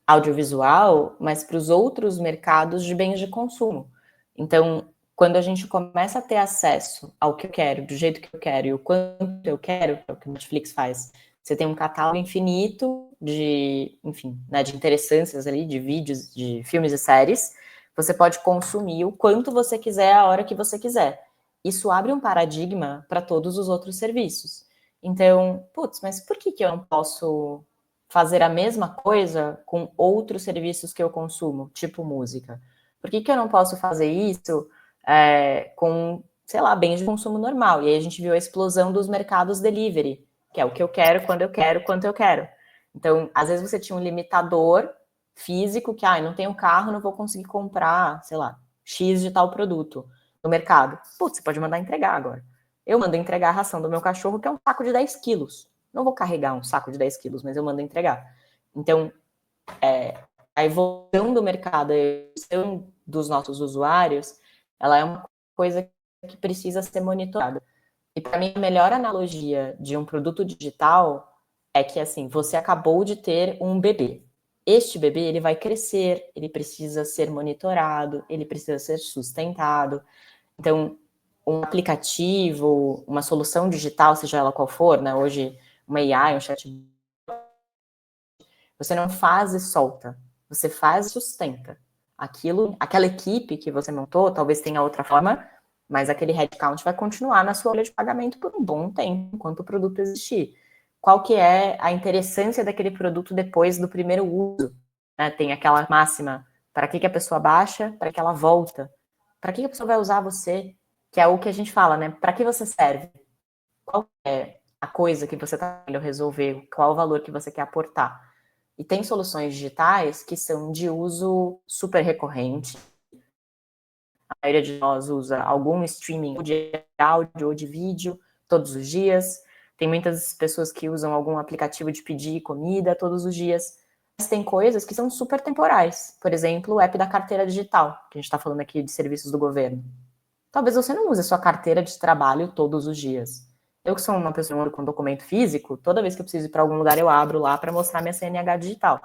audiovisual, mas para os outros mercados de bens de consumo. Então, quando a gente começa a ter acesso ao que eu quero, do jeito que eu quero e o quanto eu quero, que é o que o Netflix faz, você tem um catálogo infinito de, enfim, né, de interessâncias ali, de vídeos, de filmes e séries. Você pode consumir o quanto você quiser, a hora que você quiser. Isso abre um paradigma para todos os outros serviços. Então, mas por que eu não posso fazer a mesma coisa com outros serviços que eu consumo, tipo música? Por que eu não posso fazer isso com, sei lá, bens de consumo normal? E aí a gente viu a explosão dos mercados delivery, que é o que eu quero, quando eu quero, quanto eu quero. Então, às vezes você tinha um limitador físico que, não tenho carro, não vou conseguir comprar, sei lá, X de tal produto. no mercado. Putz, você pode mandar entregar agora. Eu mando entregar a ração do meu cachorro, que é um saco de 10 quilos. Não vou carregar um saco de 10 quilos, mas eu mando entregar. Então, a evolução do mercado, a evolução dos nossos usuários, ela é uma coisa que precisa ser monitorada. E para mim, a melhor analogia de um produto digital é que, assim, você acabou de ter um bebê. Este bebê, ele vai crescer, ele precisa ser monitorado, ele precisa ser sustentado. Então, um aplicativo, uma solução digital, seja ela qual for, né? Hoje, uma AI, um chat, você não faz e solta, você faz e sustenta. Aquela equipe que você montou, talvez tenha outra forma, mas aquele headcount vai continuar na sua folha de pagamento por um bom tempo, enquanto o produto existir. Qual que é a interessância daquele produto depois do primeiro uso? Né? Tem aquela máxima, para que a pessoa baixa? Para que ela volta. Para que a pessoa vai usar você? Que é o que a gente fala, né? Para que você serve? Qual é a coisa que você está querendo resolver? Qual o valor que você quer aportar? E tem soluções digitais que são de uso super recorrente. A maioria de nós usa algum streaming de áudio ou de vídeo todos os dias. Tem muitas pessoas que usam algum aplicativo de pedir comida todos os dias. Mas tem coisas que são super temporais. Por exemplo, o app da carteira digital, que a gente está falando aqui de serviços do governo. Talvez você não use a sua carteira de trabalho todos os dias. Eu que sou uma pessoa com documento físico, toda vez que eu preciso ir para algum lugar, eu abro lá para mostrar minha CNH digital.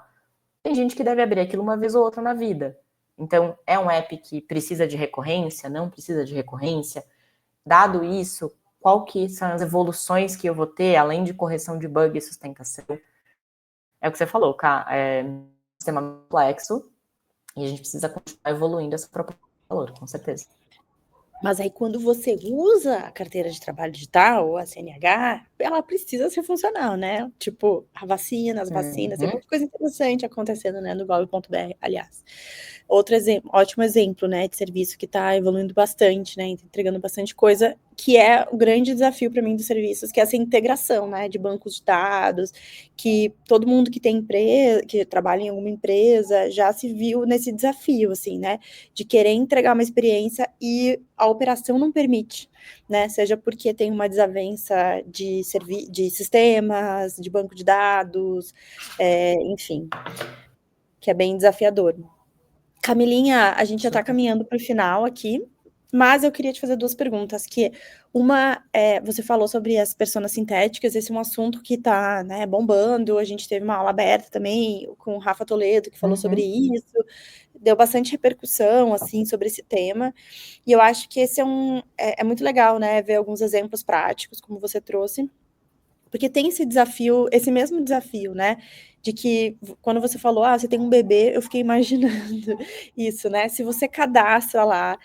Tem gente que deve abrir aquilo uma vez ou outra na vida. Então, é um app que precisa de recorrência, não precisa de recorrência. Dado isso, qual que são as evoluções que eu vou ter, além de correção de bug e sustentação? É o que você falou, cara, é um sistema complexo e a gente precisa continuar evoluindo essa proposta de valor, com certeza. Mas aí, quando você usa a carteira de trabalho digital, ou a CNH, ela precisa ser funcional, né? Tipo, as vacinas, tem muita coisa interessante acontecendo, né, no gov.br, aliás. Outro exemplo, ótimo exemplo, né, de serviço que está evoluindo bastante, né, entregando bastante coisa, que é o grande desafio para mim dos serviços, que é essa integração, né, de bancos de dados, que todo mundo que tem empresa, que trabalha em alguma empresa, já se viu nesse desafio, assim, né, de querer entregar uma experiência e a operação não permite, né, seja porque tem uma desavença de sistemas, de banco de dados, enfim, que é bem desafiador. Camilinha, a gente já está caminhando para o final aqui, mas eu queria te fazer duas perguntas, que uma, você falou sobre as personas sintéticas, esse é um assunto que está, né, bombando, a gente teve uma aula aberta também com o Rafa Toledo, que falou sobre isso, deu bastante repercussão, assim, sobre esse tema, e eu acho que esse é muito legal, né, ver alguns exemplos práticos, como você trouxe, porque tem esse desafio, esse mesmo desafio, né? De que quando você falou, você tem um bebê, eu fiquei imaginando isso, né? Se você cadastra lá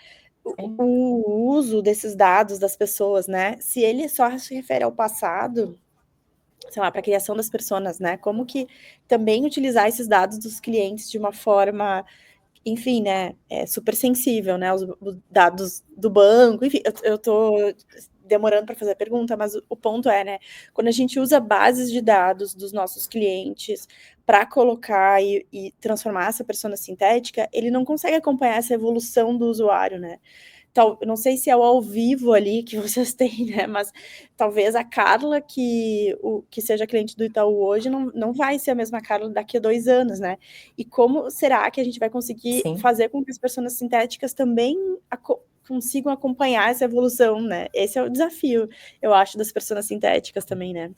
o uso desses dados das pessoas, né? Se ele só se refere ao passado, sei lá, para a criação das pessoas, né? Como que também utilizar esses dados dos clientes de uma forma, enfim, né? Super sensível, né? Os dados do banco, enfim, eu tô demorando para fazer a pergunta, mas o ponto é, né, quando a gente usa bases de dados dos nossos clientes para colocar e transformar essa persona sintética, ele não consegue acompanhar essa evolução do usuário, né? Então, eu não sei se é o ao vivo ali que vocês têm, né, mas talvez a Carla que seja cliente do Itaú hoje não vai ser a mesma Carla daqui a 2 anos, né? E como será que a gente vai conseguir fazer com que as pessoas sintéticas também consigam acompanhar essa evolução, né? Esse é o desafio, eu acho, das pessoas sintéticas também, né?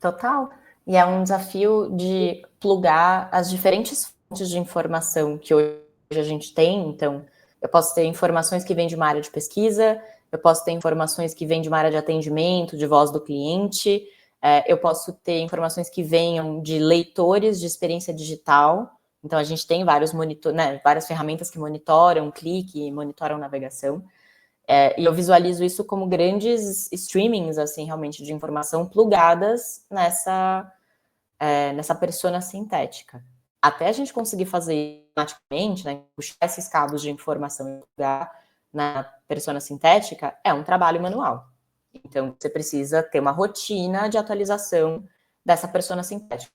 Total. E é um desafio de plugar as diferentes fontes de informação que hoje a gente tem. Então, eu posso ter informações que vêm de uma área de pesquisa, eu posso ter informações que vêm de uma área de atendimento, de voz do cliente, eu posso ter informações que venham de leitores de experiência digital. Então, a gente tem várias ferramentas que monitoram clique, monitoram navegação. E eu visualizo isso como grandes streamings, assim, realmente, de informação plugadas nessa persona sintética. Até a gente conseguir fazer automaticamente, né, puxar esses cabos de informação e plugar na persona sintética, é um trabalho manual. Então, você precisa ter uma rotina de atualização dessa persona sintética.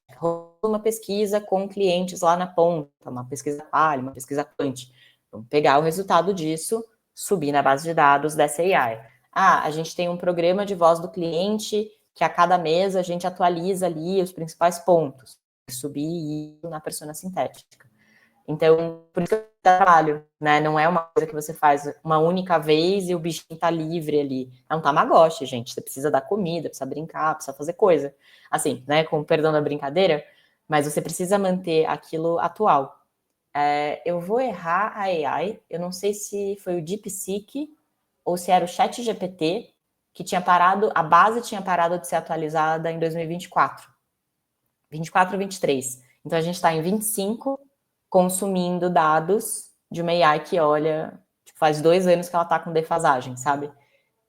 Uma pesquisa com clientes lá na ponta, uma pesquisa palha, uma pesquisa quant. Vamos pegar o resultado disso, subir na base de dados dessa AI. A gente tem um programa de voz do cliente que a cada mês a gente atualiza ali os principais pontos. Subir na persona sintética. Então, por isso que eu trabalho, né? Não é uma coisa que você faz uma única vez e o bichinho tá livre ali. É um Tamagotchi, gente. Você precisa dar comida, precisa brincar, precisa fazer coisa. Assim, né? Com o perdão da brincadeira, mas você precisa manter aquilo atual. Eu vou errar a AI, eu não sei se foi o DeepSeek ou se era o ChatGPT que tinha parado, a base tinha parado de ser atualizada em 2024. 24 ou 23. Então a gente está em 25 consumindo dados de uma AI que olha, tipo, faz 2 anos que ela está com defasagem, sabe?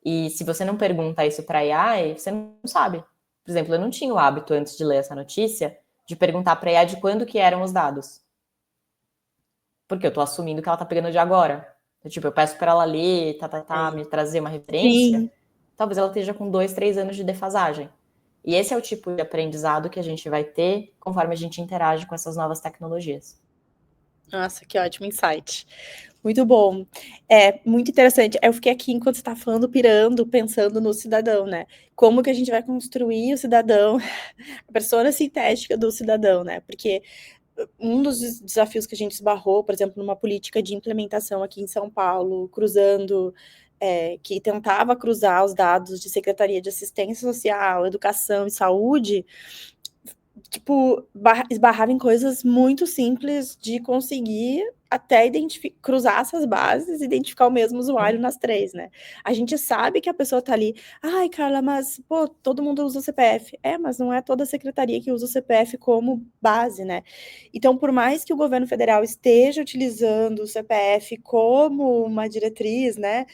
E se você não pergunta isso para a AI, você não sabe. Por exemplo, eu não tinha o hábito, antes de ler essa notícia, de perguntar para a AI de quando que eram os dados. Porque eu estou assumindo que ela está pegando de agora. Então, tipo, eu peço para ela ler, me trazer uma referência. Sim. Talvez ela esteja com 2, 3 anos de defasagem. E esse é o tipo de aprendizado que a gente vai ter conforme a gente interage com essas novas tecnologias. Nossa, que ótimo insight. Muito bom. É muito interessante. Eu fiquei aqui enquanto você está falando, pirando, pensando no cidadão, né? Como que a gente vai construir o cidadão, a persona sintética do cidadão, né? Porque um dos desafios que a gente esbarrou, por exemplo, numa política de implementação aqui em São Paulo, que tentava cruzar os dados de Secretaria de Assistência Social, Educação e Saúde, tipo, esbarrava em coisas muito simples de conseguir até cruzar essas bases e identificar o mesmo usuário nas 3, né? A gente sabe que a pessoa tá ali, ai, Carla, mas, pô, todo mundo usa o CPF. Mas não é toda a secretaria que usa o CPF como base, né? Então, por mais que o governo federal esteja utilizando o CPF como uma diretriz, né?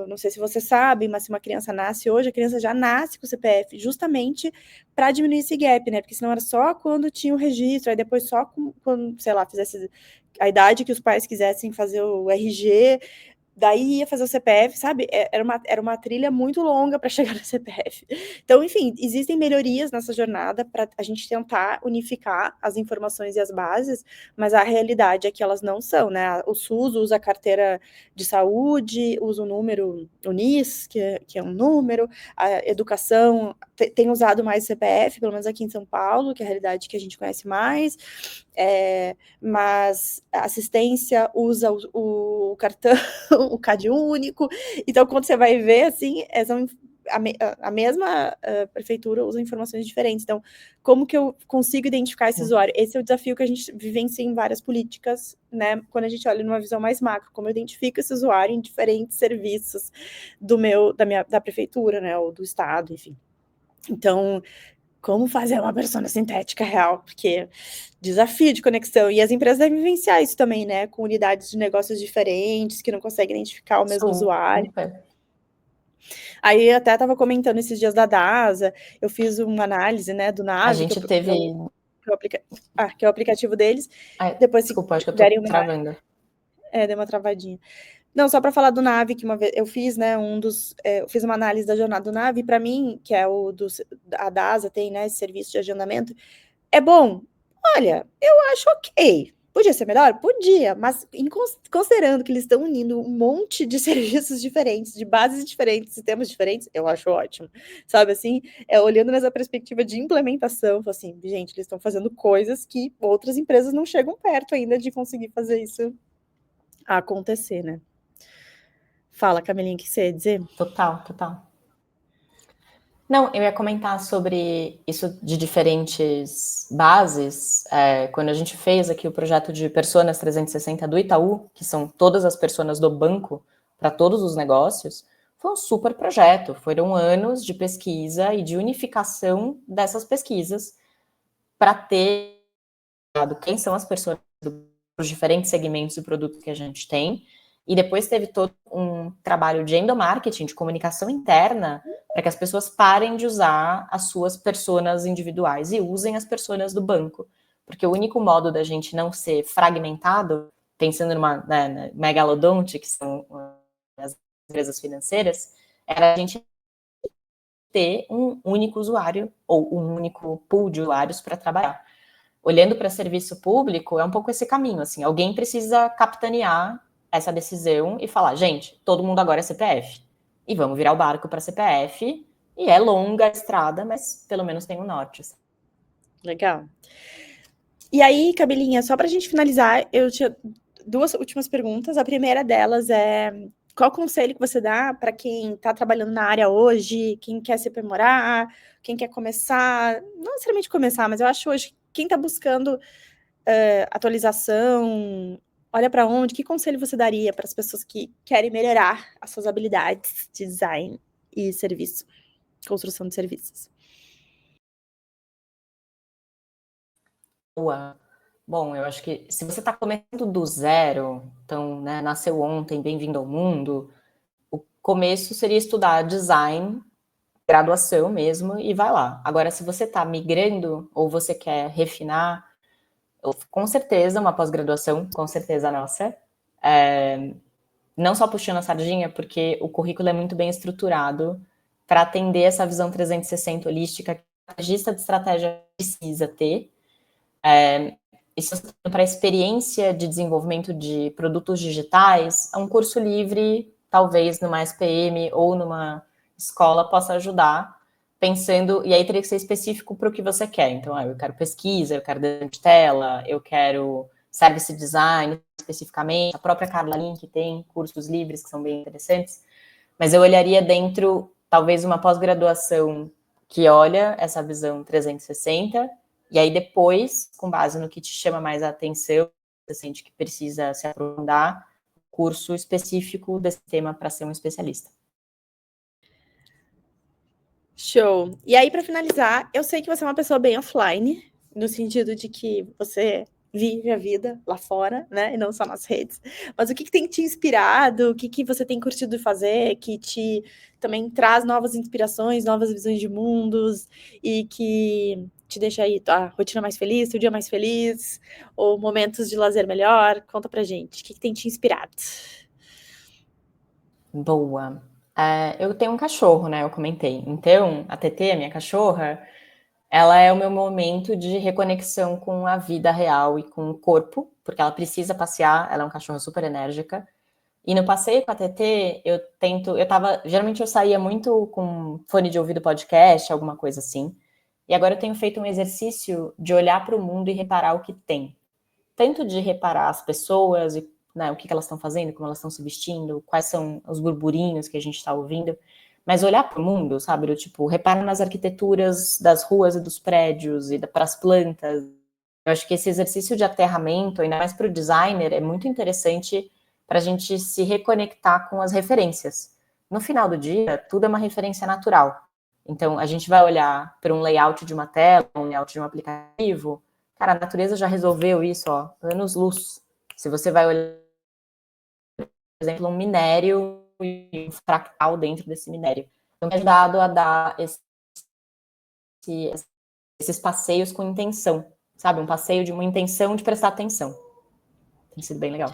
Não sei se você sabe, mas se uma criança nasce hoje, a criança já nasce com o CPF, justamente para diminuir esse gap, né? Porque senão era só quando tinha o registro, aí depois só quando, sei lá, fizesse a idade que os pais quisessem fazer o RG, daí ia fazer o CPF, sabe? Era uma trilha muito longa para chegar no CPF. Então, enfim, existem melhorias nessa jornada para a gente tentar unificar as informações e as bases, mas a realidade é que elas não são, né? O SUS usa a carteira de saúde, usa o número UNIS, que é um número, a educação tem usado mais CPF, pelo menos aqui em São Paulo, que é a realidade que a gente conhece mais, mas a assistência usa o cartão, o CAD único. Então, quando você vai ver, assim, a mesma prefeitura usa informações diferentes. Então, como que eu consigo identificar esse usuário? Esse é o desafio que a gente vivencia em várias políticas, né? Quando a gente olha numa visão mais macro, como eu identifico esse usuário em diferentes serviços da prefeitura, né? Ou do estado, enfim. Então, como fazer uma persona sintética real? Porque desafio de conexão. E as empresas devem vivenciar isso também, né? Com unidades de negócios diferentes, que não conseguem identificar o mesmo usuário. Super. Aí eu até estava comentando esses dias da DASA, eu fiz uma análise, né, do A Navi, gente teve... que é o aplicativo deles. Depois, se Desculpa, acho que eu tô quiserem travando. deu uma travadinha. Não, só para falar do Navi, que uma vez eu fiz, né, eu fiz uma análise da jornada do Navi, para mim, que é a DASA tem, né, esse serviço de agendamento, é bom? Olha, eu acho ok. Podia ser melhor? Podia, mas considerando que eles estão unindo um monte de serviços diferentes, de bases diferentes, sistemas diferentes, eu acho ótimo. Sabe assim? Olhando nessa perspectiva de implementação, assim, gente, eles estão fazendo coisas que outras empresas não chegam perto ainda de conseguir fazer isso acontecer, né? Fala, Camilinha, o que você ia dizer? Total. Não, eu ia comentar sobre isso de diferentes bases. Quando a gente fez aqui o projeto de Personas 360 do Itaú, que são todas as personas do banco para todos os negócios, foi um super projeto. Foram anos de pesquisa e de unificação dessas pesquisas para ter quem são as pessoas dos diferentes segmentos do produto que a gente tem. E depois teve todo um trabalho de endomarketing, de comunicação interna, para que as pessoas parem de usar as suas personas individuais e usem as personas do banco. Porque o único modo da gente não ser fragmentado, pensando numa megalodonte, que são as empresas financeiras, era a gente ter um único usuário ou um único pool de usuários para trabalhar. Olhando para serviço público, é um pouco esse caminho, assim, alguém precisa capitanear essa decisão e falar, gente, todo mundo agora é CPF. E vamos virar o barco para CPF. E é longa a estrada, mas pelo menos tem um norte. Legal. E aí, Camilinha, só para a gente finalizar, eu tinha 2 últimas perguntas. A primeira delas é: qual conselho que você dá para quem está trabalhando na área hoje, quem quer se aprimorar, quem quer começar, não necessariamente começar, mas eu acho hoje, quem está buscando atualização, olha para onde, que conselho você daria para as pessoas que querem melhorar as suas habilidades de design e serviço, construção de serviços? Boa. Bom, eu acho que se você está começando do zero, então, né, nasceu ontem, bem-vindo ao mundo, o começo seria estudar design, graduação mesmo, e vai lá. Agora, se você está migrando ou você quer refinar, com certeza uma pós-graduação, com certeza nossa. Não só puxando a sardinha, porque o currículo é muito bem estruturado para atender essa visão 360 holística que o estrategista de estratégia precisa ter. E se você está para a experiência de desenvolvimento de produtos digitais, um curso livre, talvez numa SPM ou numa escola, possa ajudar, pensando, e aí teria que ser específico para o que você quer. Então, eu quero pesquisa, eu quero desenho de tela, eu quero service design, especificamente. A própria Carla Link tem cursos livres que são bem interessantes, mas eu olharia dentro, talvez, uma pós-graduação que olha essa visão 360, e aí depois, com base no que te chama mais a atenção, você sente que precisa se aprofundar, curso específico desse tema para ser um especialista. Show. E aí, para finalizar, eu sei que você é uma pessoa bem offline, no sentido de que você vive a vida lá fora, né? E não só nas redes. Mas o que tem te inspirado? O que você tem curtido fazer? Que te também traz novas inspirações, novas visões de mundos e que te deixa aí a rotina mais feliz, o dia mais feliz, ou momentos de lazer melhor? Conta pra gente. O que tem te inspirado? Boa. Eu tenho um cachorro, né? Eu comentei. Então, a TT, a minha cachorra, ela é o meu momento de reconexão com a vida real e com o corpo, porque ela precisa passear, ela é um cachorro super enérgica. E no passeio com a TT, geralmente eu saía muito com fone de ouvido podcast, alguma coisa assim. E agora eu tenho feito um exercício de olhar para o mundo e reparar o que tem. Tanto de reparar as pessoas e né, o que elas estão fazendo, como elas estão se vestindo, quais são os burburinhos que a gente está ouvindo, mas olhar para o mundo, sabe? Do tipo, repara nas arquiteturas das ruas e dos prédios e para as plantas. Eu acho que esse exercício de aterramento, ainda mais para o designer, é muito interessante para a gente se reconectar com as referências. No final do dia, tudo é uma referência natural. Então, a gente vai olhar para um layout de uma tela, um layout de um aplicativo. Cara, a natureza já resolveu isso, ó, anos-luz. Se você vai olhar, por exemplo, um minério e um fractal dentro desse minério. Então, me ajudado a dar esses passeios com intenção, sabe? Um passeio de uma intenção de prestar atenção. Tem sido bem legal.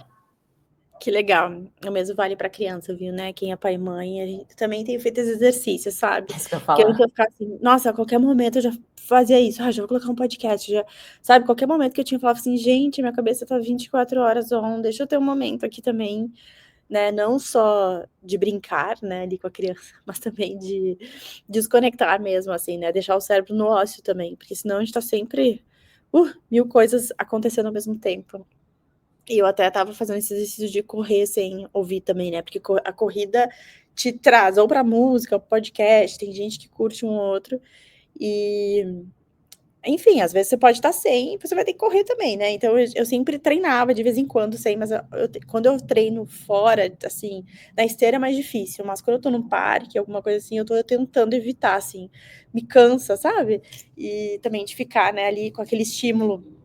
Que legal. O mesmo vale para criança, viu, né? Quem é pai e mãe, a gente também tem feito esse exercício, sabe? É isso que eu ia Porque eu falar. ia ficar assim, nossa, a qualquer momento eu já fazia isso, já vou colocar um podcast, já, sabe? Qualquer momento que eu tinha, falava assim, gente, minha cabeça tá 24 horas on, deixa eu ter um momento aqui também, né? Não só de brincar, né, ali com a criança, mas também de desconectar mesmo, assim, né? Deixar o cérebro no ócio também, porque senão a gente tá sempre, mil coisas acontecendo ao mesmo tempo. E eu até estava fazendo esse exercício de correr sem ouvir também, né? Porque a corrida te traz ou para música, ou podcast, tem gente que curte um ou outro. E, enfim, às vezes você pode estar sem, você vai ter que correr também, né? Então eu sempre treinava de vez em quando sem, mas quando eu treino fora, assim, na esteira é mais difícil, mas quando eu tô num parque, alguma coisa assim, eu tô tentando evitar, assim, me cansa, sabe? E também de ficar, né, ali com aquele estímulo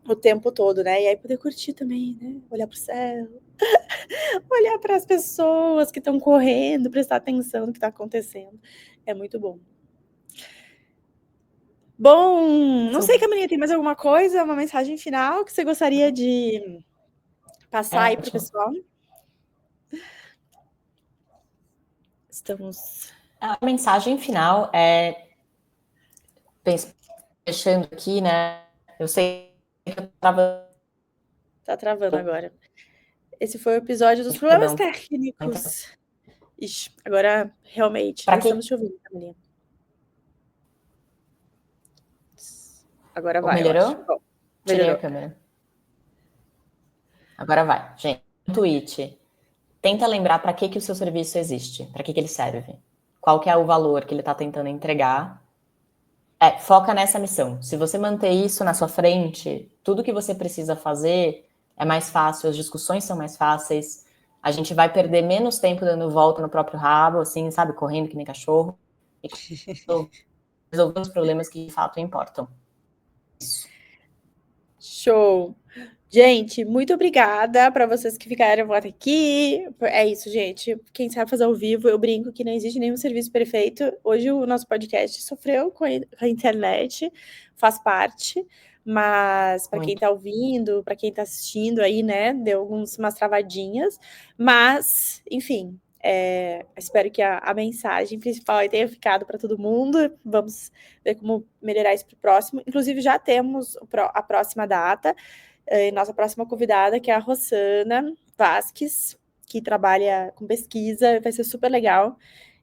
o tempo todo, né? E aí poder curtir também, né? Olhar para o céu, olhar para as pessoas que estão correndo, prestar atenção no que está acontecendo. É muito bom. Bom, não sei, Camilinha, tem mais alguma coisa, uma mensagem final que você gostaria de passar aí para o Ótimo. pessoal? Estamos. A mensagem final é, fechando aqui, né? Eu sei que eu estava. Tá travando agora. esse foi o episódio dos problemas técnicos. Ixi, agora realmente não estamos te ouvindo, Camilinha. Agora vai, melhorou? eu acho. Bom, Tirei melhorou. a câmera. Agora vai. Gente, tweet. Tenta lembrar para que o seu serviço existe, para que ele serve. Qual que é o valor que ele está tentando entregar. Foca nessa missão. Se você manter isso na sua frente, tudo que você precisa fazer é mais fácil, as discussões são mais fáceis, a gente vai perder menos tempo dando volta no próprio rabo, assim, sabe, correndo que nem cachorro, e resolver os problemas que de fato importam. Isso. Show! Gente, muito obrigada para vocês que ficaram até aqui. É isso, gente. Quem sabe fazer ao vivo, eu brinco que não existe nenhum serviço perfeito. Hoje o nosso podcast sofreu com a internet, faz parte. Mas para quem está ouvindo, para quem está assistindo aí, né, deu umas travadinhas. Mas, enfim, espero que a mensagem principal tenha ficado para todo mundo. Vamos ver como melhorar isso para o próximo. Inclusive, já temos a próxima data. Nossa próxima convidada, que é a Rossana Vasques, que trabalha com pesquisa, vai ser super legal.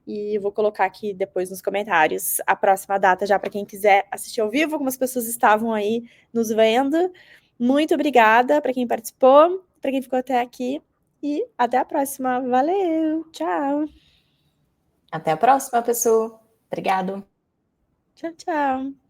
E eu vou colocar aqui depois nos comentários a próxima data já para quem quiser assistir ao vivo. Algumas pessoas estavam aí nos vendo. Muito obrigada para quem participou, para quem ficou até aqui. E até a próxima. Valeu! Tchau! Até a próxima, pessoal. Obrigado. Tchau, tchau.